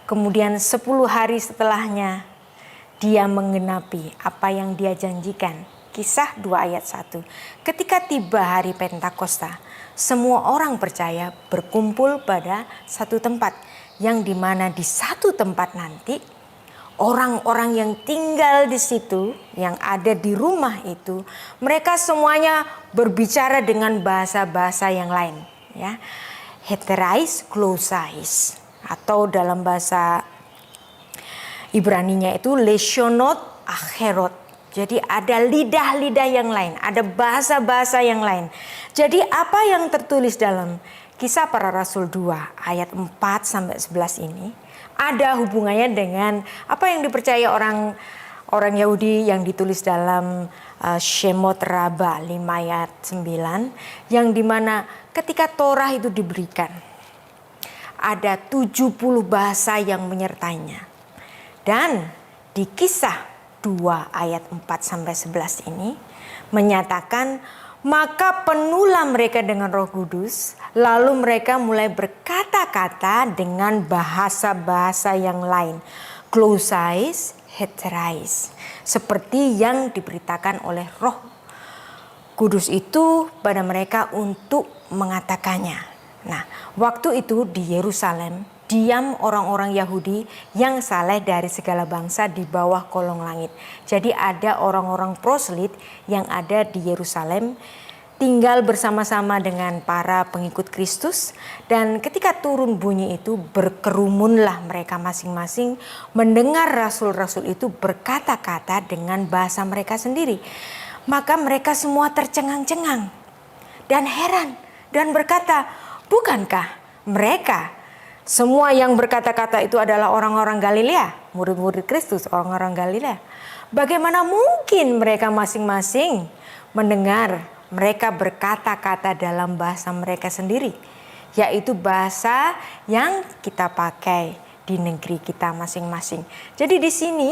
kemudian 10 hari setelahnya dia menggenapi apa yang dia janjikan. Kisah 2 ayat 1. Ketika tiba hari Pentakosta, semua orang percaya berkumpul pada satu tempat, yang dimana di satu tempat nanti orang-orang yang tinggal di situ, yang ada di rumah itu, mereka semuanya berbicara dengan bahasa-bahasa yang lain, ya. Heterais, glosais, atau dalam bahasa Ibraninya itu leshonot akherot. Jadi ada lidah-lidah yang lain, ada bahasa-bahasa yang lain. Jadi apa yang tertulis dalam Kisah Para Rasul 2 ayat 4 sampai 11 ini ada hubungannya dengan apa yang dipercaya orang Yahudi yang ditulis dalam Shemot Rabbah 5 ayat 9, yang dimana ketika Torah itu diberikan ada 70 bahasa yang menyertainya. Dan di Kisah 2 ayat 4 sampai 11 ini menyatakan, maka penuhlah mereka dengan Roh Kudus, lalu mereka mulai berkata-kata dengan bahasa-bahasa yang lain, glosais, heterais, seperti yang diberitakan oleh Roh Kudus itu pada mereka untuk mengatakannya. Nah, waktu itu di Yerusalem diam orang-orang Yahudi yang saleh dari segala bangsa di bawah kolong langit. Jadi ada orang-orang proslit yang ada di Yerusalem, tinggal bersama-sama dengan para pengikut Kristus. Dan ketika turun bunyi itu, berkerumunlah mereka masing-masing mendengar rasul-rasul itu berkata-kata dengan bahasa mereka sendiri. Maka mereka semua tercengang-cengang dan heran dan berkata, bukankah mereka semua yang berkata-kata itu adalah orang-orang Galilea, murid-murid Kristus, orang-orang Galilea? Bagaimana mungkin mereka masing-masing mendengar mereka berkata-kata dalam bahasa mereka sendiri, yaitu bahasa yang kita pakai di negeri kita masing-masing. Jadi di sini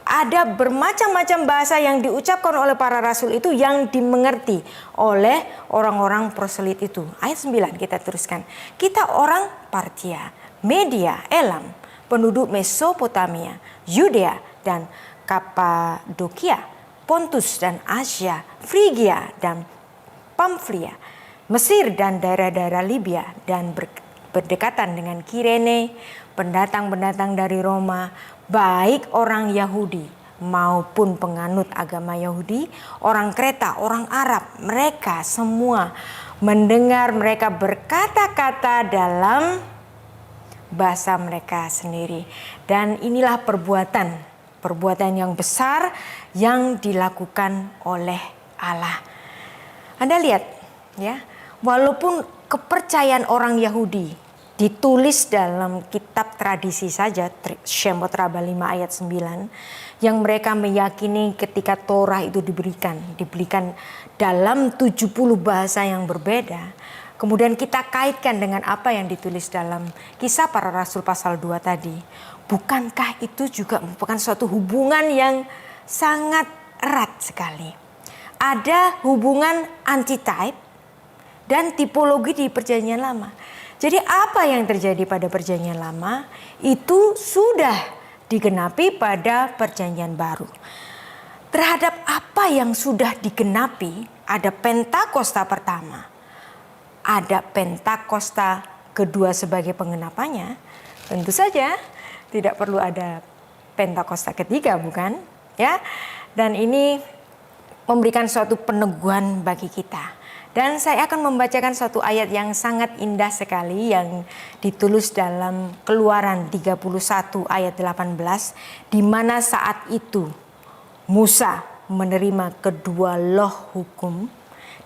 ada bermacam-macam bahasa yang diucapkan oleh para rasul itu yang dimengerti oleh orang-orang proselyit itu. Ayat 9 kita teruskan. Kita orang Partia, Media, Elam, penduduk Mesopotamia, Yudea dan Kapadokia, Pontus dan Asia, Frigia dan Pamfilia, Mesir dan daerah-daerah Libya, dan berdekatan dengan Kirene, pendatang-pendatang dari Roma, baik orang Yahudi maupun penganut agama Yahudi, orang Kreta, orang Arab, mereka semua mendengar mereka berkata-kata dalam bahasa mereka sendiri. Dan inilah perbuatan yang besar yang dilakukan oleh Allah. Anda lihat ya, walaupun kepercayaan orang Yahudi ditulis dalam kitab tradisi saja, Shemot Rabbah 5 ayat 9, yang mereka meyakini ketika Torah itu diberikan dalam 70 bahasa yang berbeda. Kemudian kita kaitkan dengan apa yang ditulis dalam Kisah Para Rasul pasal 2 tadi. Bukankah itu juga merupakan suatu hubungan yang sangat erat sekali? Ada hubungan antitype dan tipologi di Perjanjian Lama. Jadi apa yang terjadi pada Perjanjian Lama itu sudah digenapi pada Perjanjian Baru. Terhadap apa yang sudah digenapi, ada Pentakosta pertama, ada Pentakosta kedua sebagai penggenapannya. Tentu saja tidak perlu ada Pentakosta ketiga, bukan? Ya. Dan ini memberikan suatu peneguhan bagi kita. Dan saya akan membacakan suatu ayat yang sangat indah sekali yang ditulis dalam Keluaran 31 ayat 18, di mana saat itu Musa menerima kedua loh hukum,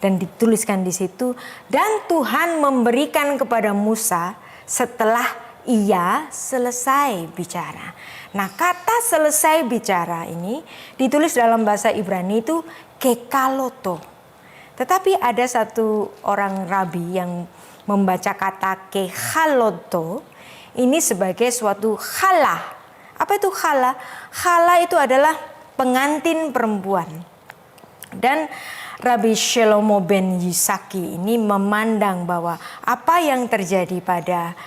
dan dituliskan di situ, dan Tuhan memberikan kepada Musa setelah ia selesai bicara. Nah, kata selesai bicara ini ditulis dalam bahasa Ibrani itu kekaloto. Tetapi ada satu orang rabi yang membaca kata kehaloto ini sebagai suatu khala. Apa itu khala? Khala itu adalah pengantin perempuan. Dan Rabbi Shelomo ben Yisaki ini memandang bahwa apa yang terjadi pada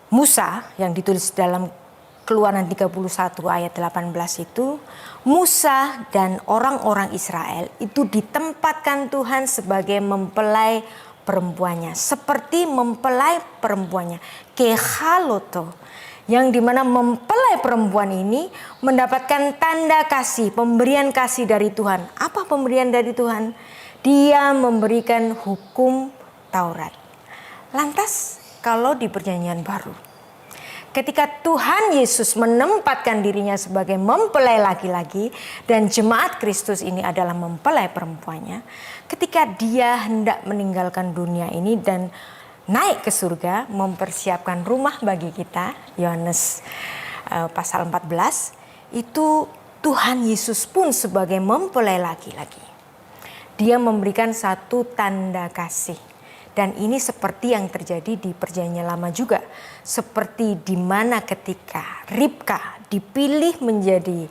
Musa yang ditulis dalam Keluaran 31 ayat 18 itu, Musa dan orang-orang Israel itu ditempatkan Tuhan sebagai mempelai perempuannya, seperti mempelai perempuannya, kehaloto, yang dimana mempelai perempuan ini mendapatkan tanda kasih, pemberian kasih dari Tuhan. Apa pemberian dari Tuhan? Dia memberikan hukum Taurat. Lantas kalau di Perjanjian Baru, ketika Tuhan Yesus menempatkan dirinya sebagai mempelai laki-laki dan jemaat Kristus ini adalah mempelai perempuannya, ketika dia hendak meninggalkan dunia ini dan naik ke surga mempersiapkan rumah bagi kita, Yohanes pasal 14, itu Tuhan Yesus pun sebagai mempelai laki-laki. Dia memberikan satu tanda kasih. Dan ini seperti yang terjadi di Perjanjian Lama juga. Seperti di mana ketika Ribka dipilih menjadi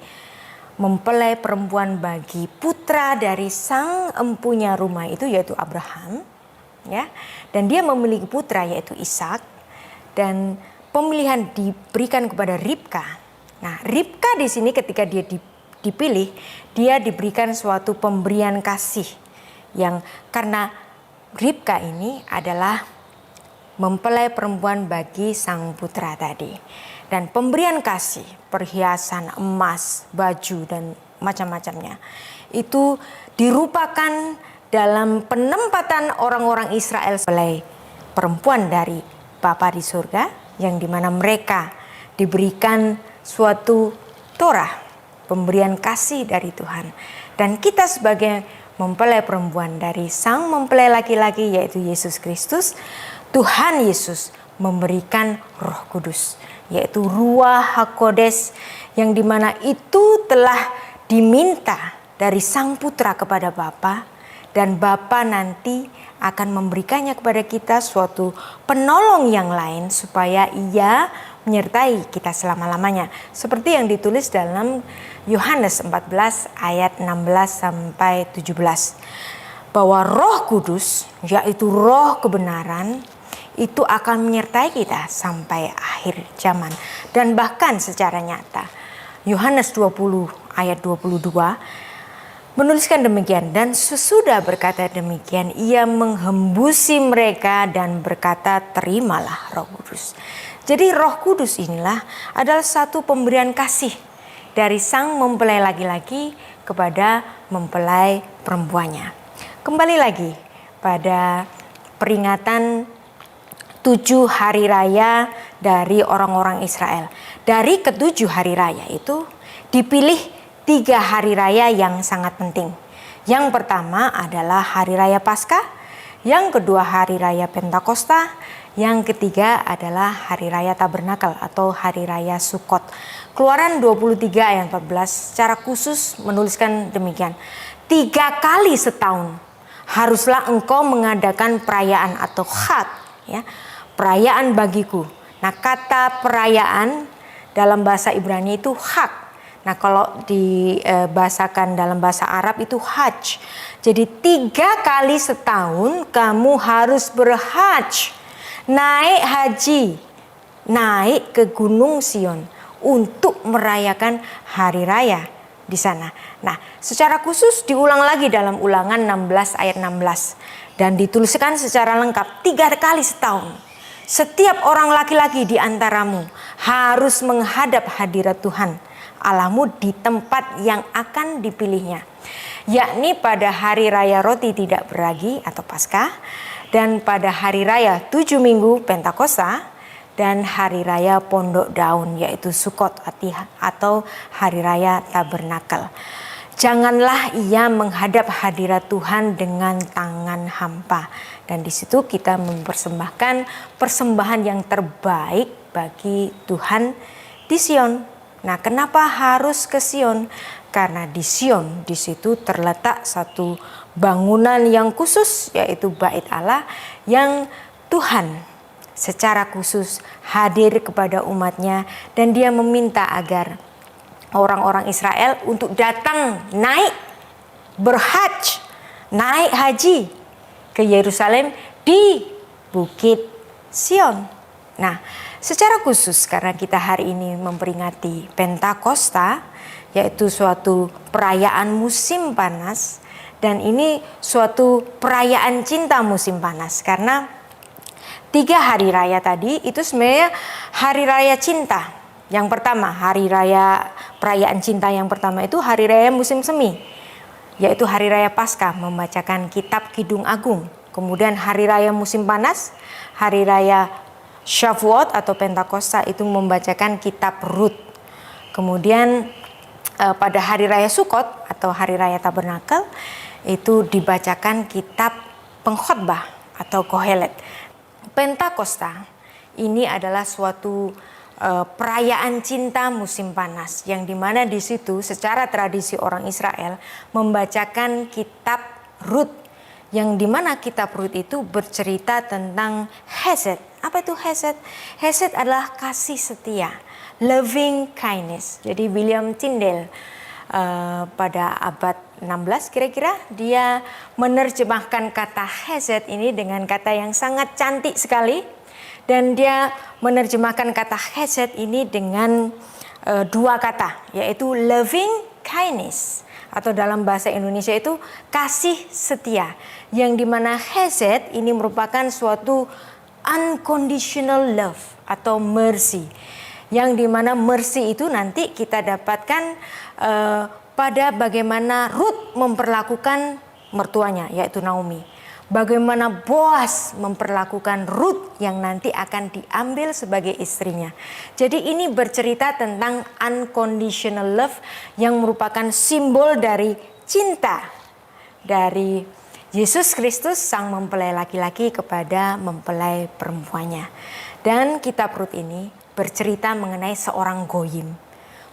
mempelai perempuan bagi putra dari sang empunya rumah itu, yaitu Abraham. Ya, dan dia memiliki putra yaitu Ishak. Dan pemilihan diberikan kepada Ribka. Nah, Ribka di sini ketika dia dipilih, dia diberikan suatu pemberian kasih. Yang karena Ribka ini adalah mempelai perempuan bagi sang putra tadi. Dan pemberian kasih, perhiasan, emas, baju, dan macam-macamnya, itu dirupakan dalam penempatan orang-orang Israel sebagai perempuan dari Bapa di surga, yang dimana mereka diberikan suatu Torah, pemberian kasih dari Tuhan. Dan kita sebagai mempelai perempuan dari sang mempelai laki-laki yaitu Yesus Kristus, Tuhan Yesus memberikan Roh Kudus, yaitu Ruach HaKodes, yang dimana itu telah diminta dari sang putra kepada Bapa, dan Bapa nanti akan memberikannya kepada kita suatu penolong yang lain supaya ia menyertai kita selama-lamanya. Seperti yang ditulis dalam Yohanes 14 ayat 16 sampai 17. Bahwa Roh Kudus, yaitu Roh kebenaran, itu akan menyertai kita sampai akhir zaman. Dan bahkan secara nyata, Yohanes 20 ayat 22 menuliskan demikian, dan sesudah berkata demikian, ia menghembusi mereka dan berkata, terimalah Roh Kudus. Jadi Roh Kudus inilah adalah satu pemberian kasih dari sang mempelai laki-laki kepada mempelai perempuannya. Kembali lagi pada peringatan 7 hari raya dari orang-orang Israel. Dari ke-7 hari raya itu dipilih 3 hari raya yang sangat penting. Yang pertama adalah hari raya Paskah, yang kedua hari raya Pentakosta, yang ketiga adalah hari raya Tabernakel atau hari raya Sukot. Keluaran 23 ayat 14 secara khusus menuliskan demikian. 3 kali setahun haruslah engkau mengadakan perayaan atau chag, ya, perayaan bagiku. Nah, kata perayaan dalam bahasa Ibrani itu chag. Nah, kalau dibahasakan dalam bahasa Arab itu hajj. Jadi 3 kali setahun kamu harus berhajj, naik haji, naik ke Gunung Sion untuk merayakan hari raya di sana. Nah, secara khusus diulang lagi dalam Ulangan 16 ayat 16 dan dituliskan secara lengkap 3 kali setahun. Setiap orang laki-laki di antaramu harus menghadap hadirat Tuhan Allahmu di tempat yang akan dipilihnya, yakni pada hari raya roti tidak beragi atau Paskah, dan pada hari raya 7 minggu Pentakosta, dan hari raya Pondok Daun yaitu Sukot atau hari raya Tabernakel. Janganlah ia menghadap hadirat Tuhan dengan tangan hampa. Dan di situ kita mempersembahkan persembahan yang terbaik bagi Tuhan di Sion. Nah, kenapa harus ke Sion? Karena di Sion di situ terletak satu bangunan yang khusus yaitu Bait Allah yang Tuhan secara khusus hadir kepada umatnya, dan dia meminta agar orang-orang Israel untuk datang naik berhajj, naik haji ke Yerusalem di Bukit Sion. Nah, secara khusus karena kita hari ini memperingati Pentakosta, yaitu suatu perayaan musim panas, dan ini suatu perayaan cinta musim panas karena 3 hari raya tadi itu sebenarnya hari raya cinta. Yang pertama, hari raya perayaan cinta yang pertama itu hari raya musim semi, yaitu hari raya Paskah membacakan kitab Kidung Agung. Kemudian hari raya musim panas, hari raya Shavuot atau Pentakosta itu membacakan kitab Rut. Kemudian pada hari raya Sukot atau hari raya Tabernakel itu dibacakan kitab Pengkhotbah atau Kohelet. Pentakosta ini adalah suatu perayaan cinta musim panas yang dimana di situ secara tradisi orang Israel membacakan kitab Rut, yang dimana kitab Rut itu bercerita tentang hesed. Apa itu hesed? Hesed adalah kasih setia, loving kindness. Jadi William Tyndale pada abad 16 kira-kira dia menerjemahkan kata hesed ini dengan kata yang sangat cantik sekali, dan dia menerjemahkan kata hesed ini dengan 2 kata yaitu loving kindness atau dalam bahasa Indonesia itu kasih setia, yang dimana hesed ini merupakan suatu unconditional love atau mercy, yang dimana mercy itu nanti kita dapatkan pada bagaimana Rut memperlakukan mertuanya yaitu Naomi, bagaimana Boaz memperlakukan Rut yang nanti akan diambil sebagai istrinya. Jadi ini bercerita tentang unconditional love yang merupakan simbol dari cinta dari Yesus Kristus sang mempelai laki-laki kepada mempelai perempuannya. Dan kitab Rut ini bercerita mengenai seorang goyim.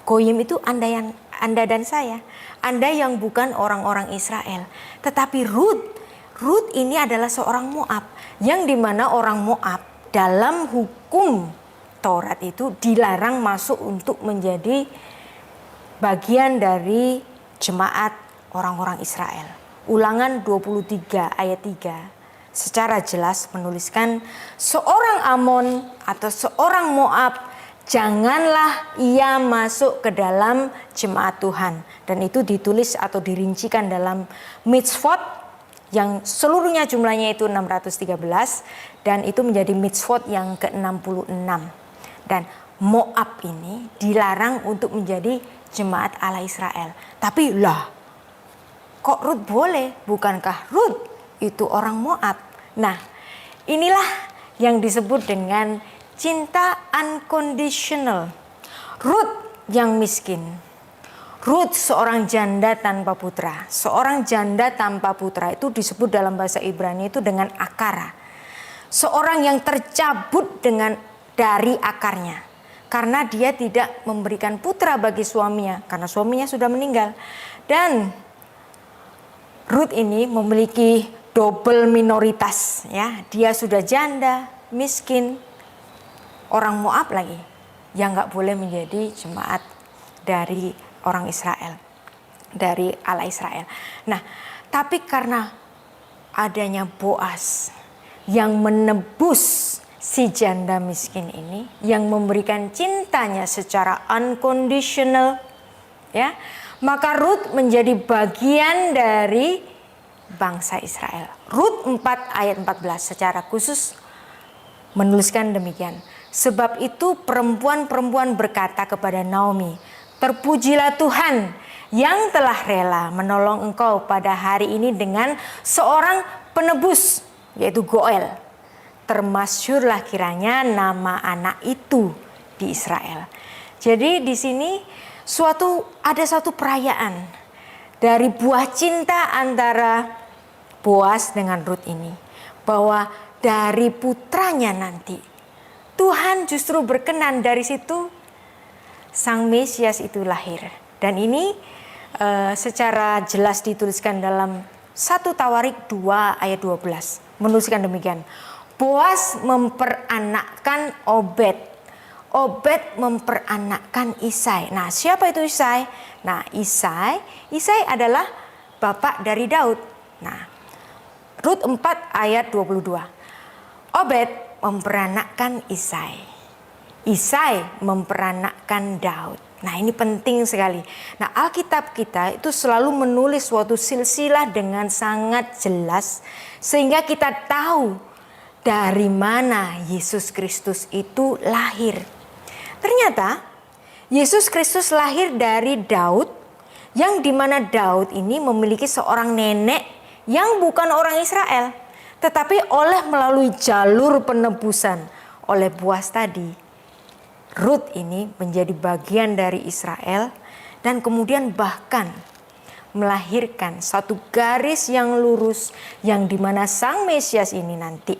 Goyim itu Anda dan saya, Anda yang bukan orang-orang Israel. Tetapi Rut ini adalah seorang Moab, yang dimana orang Moab dalam hukum Taurat itu dilarang masuk untuk menjadi bagian dari jemaat orang-orang Israel. Ulangan 23 ayat 3 secara jelas menuliskan seorang Amon atau seorang Moab janganlah ia masuk ke dalam jemaat Tuhan. Dan itu ditulis atau dirincikan dalam mitzvot yang seluruhnya jumlahnya itu 613, dan itu menjadi mitzvot yang ke-66. Dan Moab ini dilarang untuk menjadi jemaat Allah Israel. Tapi lah, kok Rut boleh? Bukankah Rut itu orang Moab? Nah, inilah yang disebut dengan cinta unconditional. Ruth yang miskin. Ruth seorang janda tanpa putra. Seorang janda tanpa putra itu disebut dalam bahasa Ibrani itu dengan akara. Seorang yang tercabut dari akarnya. Karena dia tidak memberikan putra bagi suaminya. Karena suaminya sudah meninggal. Dan Ruth ini memiliki double minoritas. Ya, dia sudah janda, miskin, orang Moab lagi. Yang gak boleh menjadi jemaat dari orang Israel, dari Allah Israel. Nah, tapi karena adanya Boas yang menebus si janda miskin ini, yang memberikan cintanya secara unconditional, ya, maka Ruth menjadi bagian dari bangsa Israel. Ruth 4 ayat 14 secara khusus menuliskan demikian. Sebab itu perempuan-perempuan berkata kepada Naomi, terpujilah Tuhan yang telah rela menolong engkau pada hari ini dengan seorang penebus, yaitu Goel. Termasyhurlah kiranya nama anak itu di Israel. Jadi di sini ada satu perayaan dari buah cinta antara Boas dengan Ruth ini, bahwa dari putranya nanti Tuhan justru berkenan, dari situ Sang Mesias itu lahir. Dan ini secara jelas dituliskan dalam 1 Tawarik 2 ayat 12. Menuliskan demikian. Boas memperanakkan Obed. Obed memperanakkan Isai. Nah, siapa itu Isai? Nah, Isai adalah bapak dari Daud. Nah, Rut 4 ayat 22. Obed memperanakkan Isai. Isai memperanakkan Daud. Nah, ini penting sekali. Nah, Alkitab kita itu selalu menulis suatu silsilah dengan sangat jelas, sehingga kita tahu dari mana Yesus Kristus itu lahir. Ternyata Yesus Kristus lahir dari Daud, yang dimana Daud ini memiliki seorang nenek yang bukan orang Israel, tetapi melalui jalur penebusan oleh Boas tadi, Ruth ini menjadi bagian dari Israel, dan kemudian bahkan melahirkan satu garis yang lurus yang dimana Sang Mesias ini nanti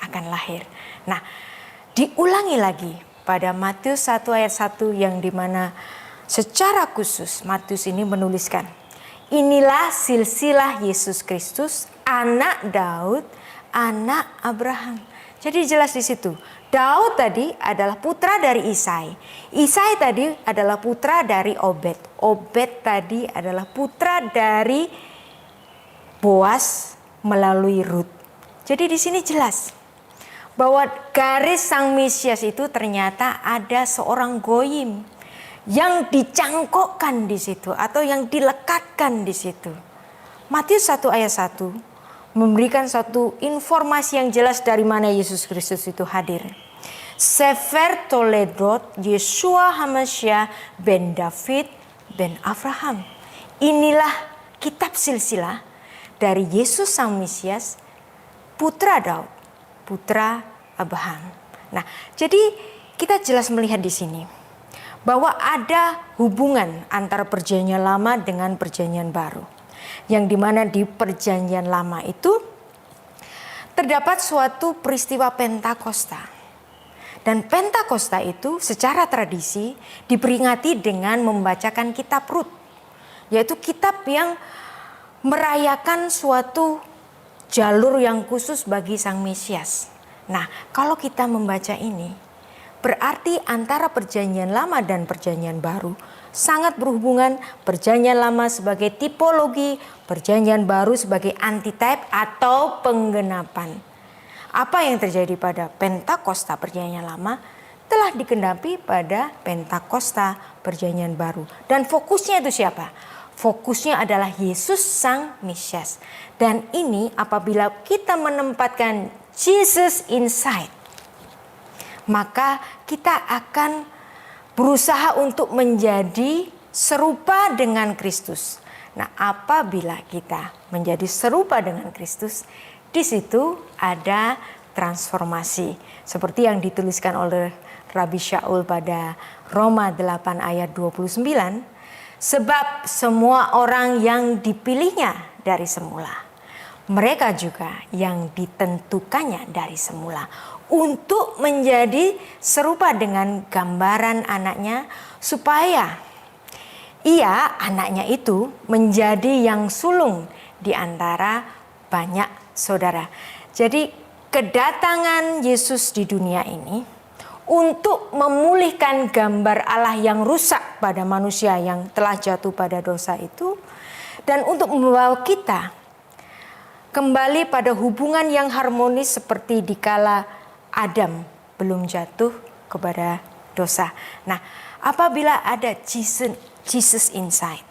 akan lahir. Nah, diulangi lagi pada Matius 1 ayat 1 yang dimana secara khusus Matius ini menuliskan, inilah silsilah Yesus Kristus, anak Daud, anak Abraham. Jadi jelas di situ. Daud tadi adalah putra dari Isai. Isai tadi adalah putra dari Obed. Obed tadi adalah putra dari Boas melalui Ruth. Jadi di sini jelas bahwa garis Sang Mesias itu ternyata ada seorang goyim yang dicangkokkan di situ atau yang dilekatkan di situ. Matius 1 ayat 1 memberikan satu informasi yang jelas dari mana Yesus Kristus itu hadir. Sefer Toledot Yeshua Hamashiach ben David ben Abraham. Inilah kitab silsilah dari Yesus Sang Mesias, putra Daud, putra Abraham. Nah, jadi kita jelas melihat di sini bahwa ada hubungan antara perjanjian lama dengan perjanjian baru. Yang dimana di perjanjian lama itu terdapat suatu peristiwa Pentakosta. Dan Pentakosta itu secara tradisi diperingati dengan membacakan kitab Rut. Yaitu kitab yang merayakan suatu jalur yang khusus bagi Sang Mesias. Nah, kalau kita membaca ini, berarti antara perjanjian lama dan perjanjian baru sangat berhubungan. Perjanjian lama sebagai tipologi, perjanjian baru sebagai antitype atau penggenapan. Apa yang terjadi pada Pentakosta perjanjian lama telah digenapi pada Pentakosta perjanjian baru. Dan fokusnya itu siapa? Fokusnya adalah Yesus Sang Mesias. Dan ini apabila kita menempatkan Jesus inside, maka kita akan berusaha untuk menjadi serupa dengan Kristus. Nah, apabila kita menjadi serupa dengan Kristus, di situ ada transformasi. Seperti yang dituliskan oleh Rabbi Shaul pada Roma 8 ayat 29, sebab semua orang yang dipilihnya dari semula, mereka juga yang ditentukannya dari semula untuk menjadi serupa dengan gambaran anaknya, supaya ia, anaknya itu, menjadi yang sulung di antara banyak saudara. Jadi kedatangan Yesus di dunia ini untuk memulihkan gambar Allah yang rusak pada manusia yang telah jatuh pada dosa itu, dan untuk membawa kita kembali pada hubungan yang harmonis seperti dikala Adam belum jatuh kepada dosa. Nah, apabila ada Jesus inside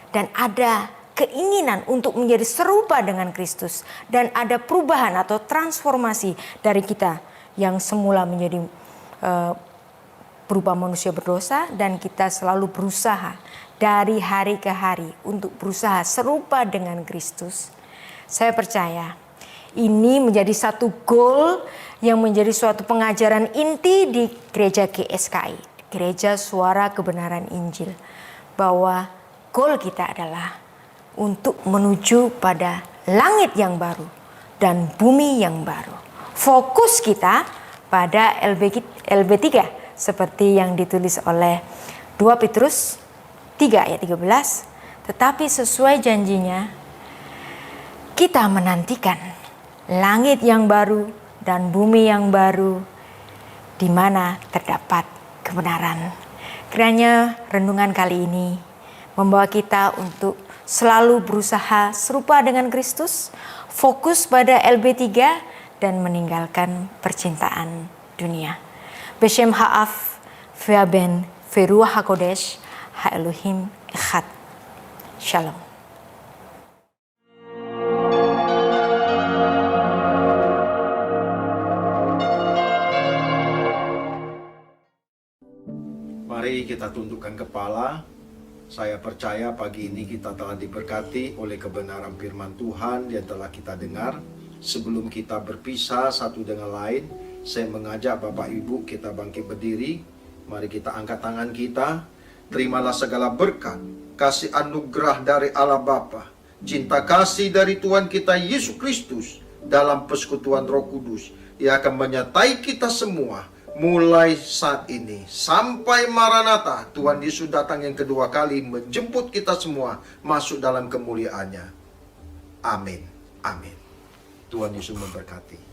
dan ada keinginan untuk menjadi serupa dengan Kristus, dan ada perubahan atau transformasi dari kita yang semula menjadi berupa manusia berdosa, dan kita selalu berusaha dari hari ke hari untuk berusaha serupa dengan Kristus. Saya percaya ini menjadi satu goal yang menjadi suatu pengajaran inti di gereja GSKI, Gereja Suara Kebenaran Injil, bahwa goal kita adalah untuk menuju pada langit yang baru dan bumi yang baru. Fokus kita pada LB3 seperti yang ditulis oleh 2 Petrus 3 ayat 13. Tetapi sesuai janjinya, kita menantikan langit yang baru dan bumi yang baru di mana terdapat kebenaran. Kiranya renungan kali ini membawa kita untuk selalu berusaha serupa dengan Kristus, fokus pada LB3 dan meninggalkan percintaan dunia. Beshem ha'af ve'aben ve'ruach hakodesh ha'elohim echad. Shalom. Mari kita tundukkan kepala. Saya percaya pagi ini kita telah diberkati oleh kebenaran firman Tuhan yang telah kita dengar. Sebelum kita berpisah satu dengan lain, saya mengajak Bapak Ibu kita bangkit berdiri. Mari kita angkat tangan kita. Terimalah segala berkat, kasih anugerah dari Allah Bapa, cinta kasih dari Tuhan kita Yesus Kristus dalam persekutuan Roh Kudus yang akan menyertai kita semua mulai saat ini sampai Maranatha. Tuhan Yesus datang yang kedua kali menjemput kita semua masuk dalam kemuliaannya. Amin. Amin. Tuhan Yesus memberkati.